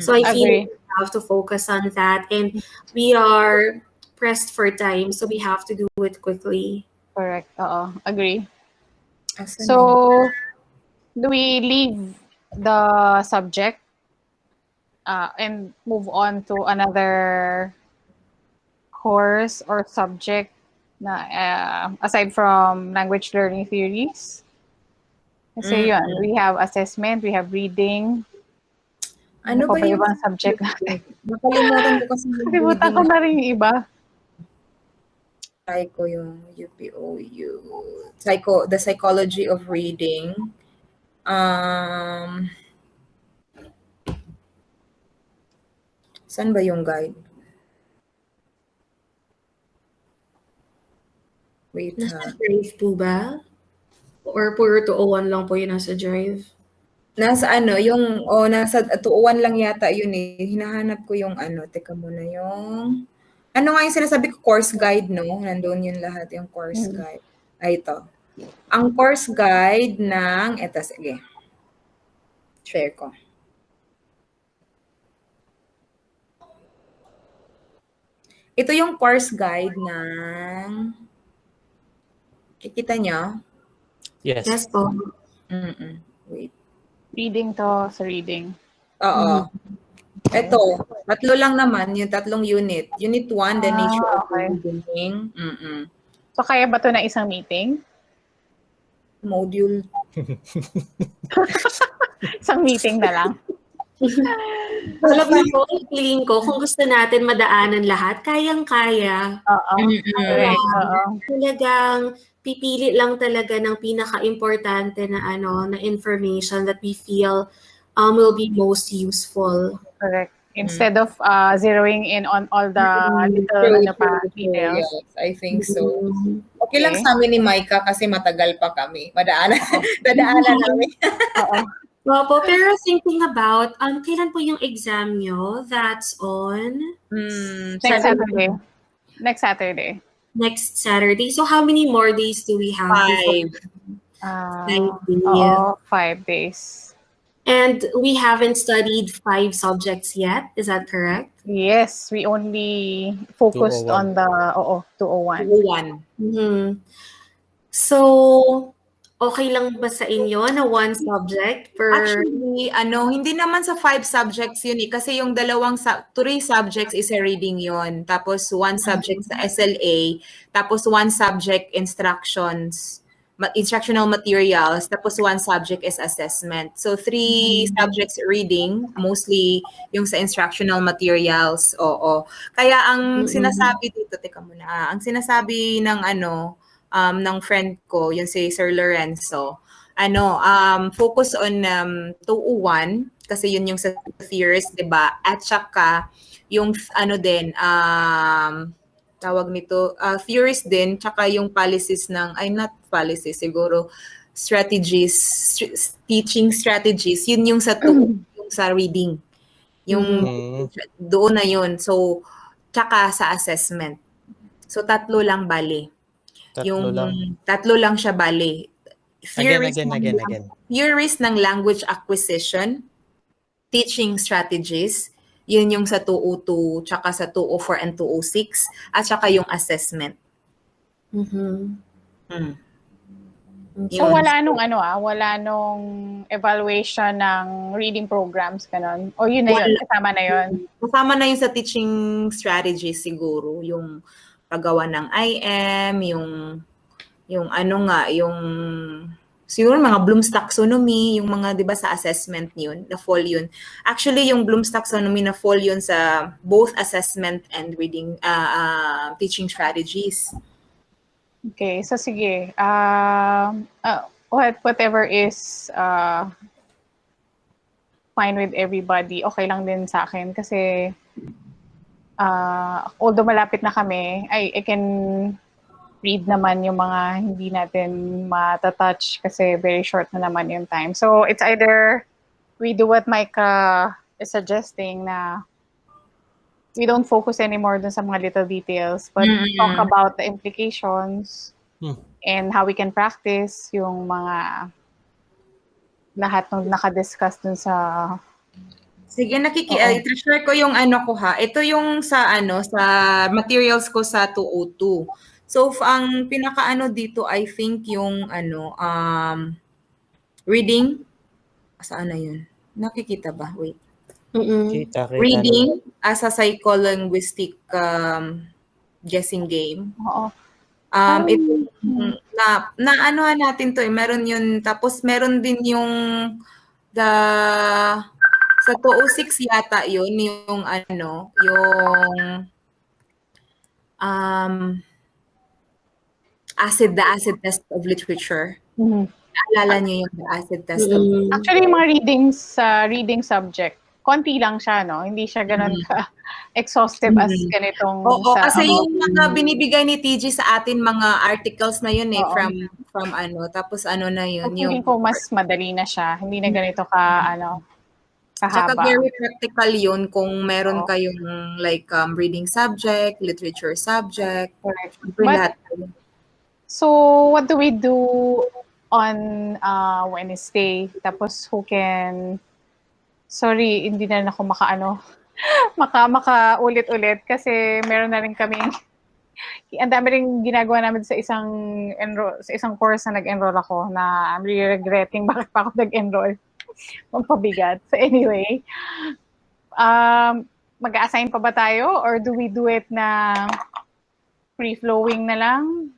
Speaker 2: So I feel
Speaker 3: Agree.
Speaker 2: we have to focus on that. And we are pressed for time, so we have to do it quickly.
Speaker 3: Correct. Oo. Agree.
Speaker 4: Asan na yun?
Speaker 3: So, do we leave the subject and move on to another course or subject na aside from language learning theories? Kasi yun, we have assessment, we have reading.
Speaker 4: Ano
Speaker 3: pa
Speaker 4: ba yung
Speaker 3: ibang subject natin?
Speaker 4: Nakalimutan ko kasi yung
Speaker 3: Nakalimutan ko
Speaker 4: reading.
Speaker 3: na rin yung iba.
Speaker 4: Try ko yung UPOU. The psychology of reading. Saan ba yung guide? Wait
Speaker 2: Nasa
Speaker 4: ha.
Speaker 2: drive po ba? Or puro 201 lang po yung nasa drive?
Speaker 4: Nasa ano, nasa 201 lang yata yun eh. Hinahanap ko yung teka muna yung, ano nga yung sinasabi ko, course guide, no? Nandun yun lahat, yung course guide. Ay, ito. Ang course guide sige. Share ko. Ito yung course guide ng, kikita nyo?
Speaker 1: Yes.
Speaker 2: Yes po.
Speaker 4: Wait.
Speaker 3: Reading to sa reading.
Speaker 4: Oo. Ito, tatlo lang naman, yung tatlong unit. Unit 1, the nature of
Speaker 3: Okay.
Speaker 4: reading.
Speaker 3: So, kaya ba to na isang meeting?
Speaker 4: Module.
Speaker 3: Isang meeting na lang?
Speaker 2: Alam mo po, feeling ko, kung gusto natin madaanan lahat, kayang-kaya.
Speaker 3: Oo. Correct. Oo.
Speaker 2: Talagang pipili lang talaga ng pinaka-importante na na information that we feel will be most useful.
Speaker 3: Correct. Instead of zeroing in on all the little details.
Speaker 4: Yes, I think so. Okay lang sa amin ni Micah kasi matagal pa kami. Dadaanan namin.
Speaker 3: Oo.
Speaker 2: Opo, pero thinking about, kailan po yung exam nyo? That's on?
Speaker 3: Next Saturday. Next Saturday.
Speaker 2: Next Saturday. So how many more days do we have?
Speaker 4: 5.
Speaker 3: 5 days.
Speaker 2: And we haven't studied 5 subjects yet. Is that correct?
Speaker 3: Yes, we only focused
Speaker 1: 201.
Speaker 3: on the 201.
Speaker 4: 201.
Speaker 2: So, okay lang ba sa inyo na one subject per...
Speaker 4: Actually, hindi naman sa 5 subjects yun eh. Kasi yung 3 subjects is a reading yun. Tapos 1 subject sa SLA. Tapos 1 subject instructional materials. Tapos 1 subject is assessment. So 3 subjects reading, mostly yung sa instructional materials. Oo. Kaya ang sinasabi dito, teka muna, ang sinasabi ng ng friend ko, yung si Sir Lorenzo, focus on 201 kasi yun yung sa theories, 'di ba? At saka yung tawag nito, theories din, tsaka yung policies not policies siguro, teaching strategies, yun yung sa yung sa reading. Yung doon na yun. So tsaka sa assessment. So tatlo lang bali. Tatlo lang siya bali.
Speaker 1: Again.
Speaker 4: Theories ng language acquisition, teaching strategies, yun yung sa 202, tsaka sa 204 and 206, at saka yung assessment.
Speaker 3: So wala nung evaluation ng reading programs, kanon? O yun na yun, kasama na yun?
Speaker 4: Kasama na yun sa teaching strategies siguro, yung paggawa ng IM, yung siguro mga Bloom's taxonomy, yung mga 'di ba sa assessment yun, na fall yun. Actually, yung Bloom's taxonomy na fall yun sa both assessment and reading teaching strategies.
Speaker 3: Okay, so sige. Whatever is fine with everybody, okay lang din sa akin kasi although malapit na kami, I can read naman yung mga hindi natin matatouch kasi very short na naman yung time. So it's either we do what Micah is suggesting na we don't focus anymore dun sa mga little details but talk about the implications and how we can practice yung mga lahat ng nakadiscuss dun sa
Speaker 4: Sige, i-share ko yung ano ko ha. Ito yung sa sa materials ko sa 202. So ang pinakaano dito I think yung reading. Saan na yun? Nakikita ba? Wait.
Speaker 1: Kita
Speaker 4: Reading as a psycholinguistic guessing game.
Speaker 3: Oo.
Speaker 4: Ito na anuhan natin to meron yun tapos meron din yung sa 206 yata yun yung yung the acid test of literature. Naalala niyo yung the acid test of literature?
Speaker 3: Actually, yung mga reading subject, konti lang siya, no? Hindi siya ganun ka-exhaustive as ganitong
Speaker 4: Oo, kasi yung mga binibigay ni TG sa atin, mga articles na yun from tapos na yun.
Speaker 3: Feeling ko mas madali na siya. Hindi na ganito kahaba.
Speaker 4: Tsaka very practical yun kung meron kayong like reading subject, literature subject.
Speaker 3: Correct.
Speaker 4: Lahat.
Speaker 3: So, what do we do on Wednesday? Tapos who can... Sorry, hindi na ako makaulit-ulit kasi meron na rin kaming... Ang dami rin ginagawa namin sa isang course na nag-enroll ako na I'm really regretting bakit pa ako nag-enroll. Magpabigat. So anyway, mag-assign pa ba tayo or do we do it na free-flowing na lang?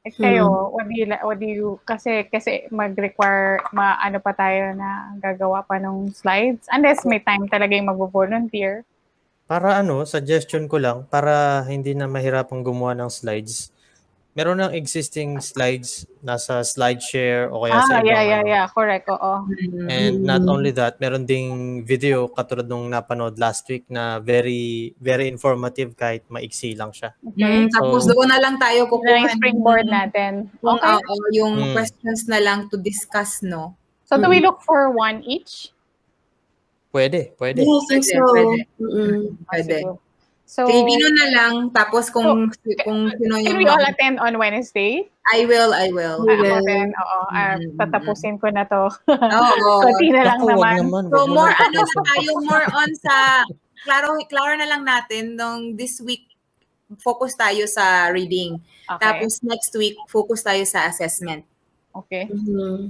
Speaker 3: Kayo, what do you, kasi mag-require, pa tayo na gagawa pa ng slides? Unless may time talaga yung mag-volunteer.
Speaker 1: Para suggestion ko lang, para hindi na mahirapang gumawa ng slides. Meron ng existing slides nasa SlideShare o kaya sa ibang
Speaker 3: correct, oo.
Speaker 1: And not only that, meron ding video katulad nung napanood last week na very very informative kahit maiksi lang siya.
Speaker 3: Okay.
Speaker 4: Tapos doon na lang tayo kukuha
Speaker 3: yung springboard natin.
Speaker 4: Okay. Yung questions na lang to discuss, no?
Speaker 3: So do we look for one each?
Speaker 1: Pwede.
Speaker 2: I think so.
Speaker 4: Pwede.
Speaker 3: So,
Speaker 4: Filipino na lang, tapos kung sino yung...
Speaker 3: Can we all attend on Wednesday?
Speaker 4: I will.
Speaker 3: Ako din, oo. Tatapusin ko na to.
Speaker 4: Oo.
Speaker 3: Kunti na lang naman.
Speaker 4: So, more on sa... Klaro na lang natin, nung this week, focus tayo sa reading.
Speaker 3: Okay.
Speaker 4: Tapos next week, focus tayo sa assessment.
Speaker 3: Okay.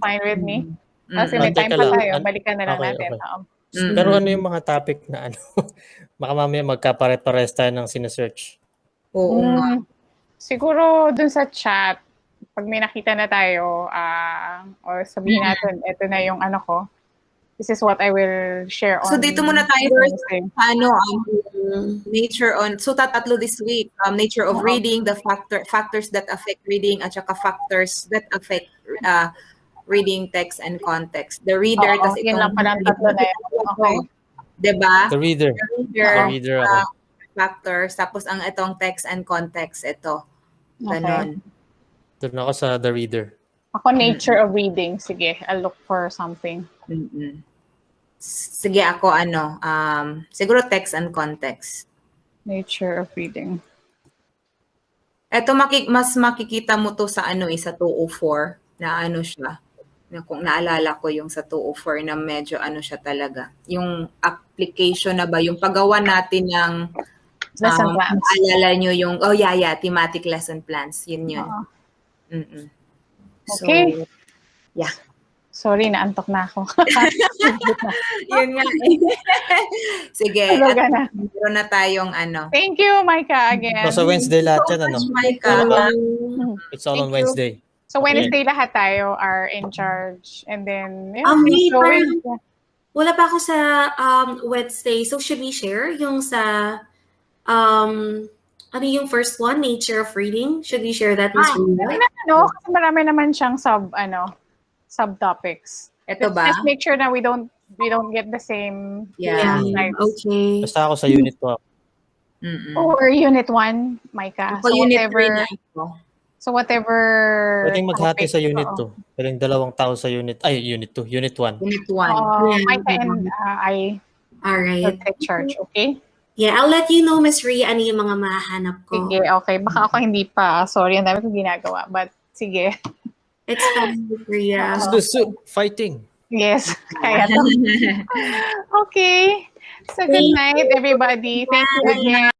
Speaker 3: Fine with me. Kasi may time pa tayo. Balikan na lang natin.
Speaker 1: Okay. Pero ano yung mga topic na baka mamaya magkapare-pares tayo ng sinesearch?
Speaker 4: Oo nga.
Speaker 3: Siguro dun sa chat, pag may nakita na tayo, or sabihin natin, ito na yung ko, this is what I will share on.
Speaker 4: So dito muna tayo first sa nature on, so tatlo this week, nature of reading, the factors that affect reading, at saka factors that affect reading text and context. The reader, tas
Speaker 3: yun lang palang tatlo na yun. Okay.
Speaker 4: Diba?
Speaker 1: The reader.
Speaker 4: Factors, tapos ang itong text and context, ito. Ganon.
Speaker 1: Doon ako sa the reader.
Speaker 3: Ako nature of reading. Sige, I'll look for something.
Speaker 4: Sige, ako siguro text and context.
Speaker 3: Nature of reading.
Speaker 4: Ito mas makikita mo to sa sa 204 na siya. Kung naalala ko yung sa 204 na medyo siya talaga. Yung application na ba, yung paggawa natin ng
Speaker 3: lesson plans.
Speaker 4: Alala nyo yung, thematic lesson plans. Yun.
Speaker 3: Okay.
Speaker 4: So, yeah.
Speaker 3: Sorry, naantok na ako.
Speaker 4: Yun nga. Sige. Meron na tayong
Speaker 3: Thank you, Micah, again.
Speaker 1: So Wednesday lahat yan,
Speaker 4: Micah.
Speaker 1: It's all on Wednesday.
Speaker 3: So
Speaker 1: Okay.
Speaker 3: Wednesday lahat tayo are in charge. And then, yeah, free
Speaker 2: Wait,
Speaker 3: flowing.
Speaker 2: parang
Speaker 3: Yeah.
Speaker 2: wala pa ako sa Wednesday. So should we share yung sa ano yung first one, nature of reading? Should we share that, Miss
Speaker 3: Okay
Speaker 2: Rhea?
Speaker 3: na, no? Kasi marami naman siyang subtopics.
Speaker 4: Ito
Speaker 3: Let's
Speaker 4: ba?
Speaker 3: just make sure na we don't get the same
Speaker 2: Yeah,
Speaker 4: Yeah.
Speaker 3: types.
Speaker 2: okay.
Speaker 1: Basta ako sa unit ko.
Speaker 4: Mm-mm.
Speaker 3: Or Unit 1, Micah.
Speaker 4: Ako unit 3 na ako.
Speaker 3: So whatever
Speaker 1: Pwedeng maghati
Speaker 3: topic,
Speaker 1: sa unit
Speaker 3: oo.
Speaker 1: 2. Pwedeng 2 tao sa unit. Ay, unit 2. Unit 1.
Speaker 4: Unit 1.
Speaker 2: Yeah.
Speaker 3: Micah and I
Speaker 2: All
Speaker 3: will
Speaker 2: right.
Speaker 3: take charge, okay?
Speaker 2: Yeah, I'll let you know, Miss Rhea, ano yung mga mahanap ko.
Speaker 3: Sige, okay. Baka ako hindi pa. Sorry, ang dami kong ginagawa. But sige.
Speaker 2: It's fine, Miss Rhea.
Speaker 1: Let's do soup. Fighting.
Speaker 3: Yes, kaya to. Okay. So good night, everybody. Thank you again.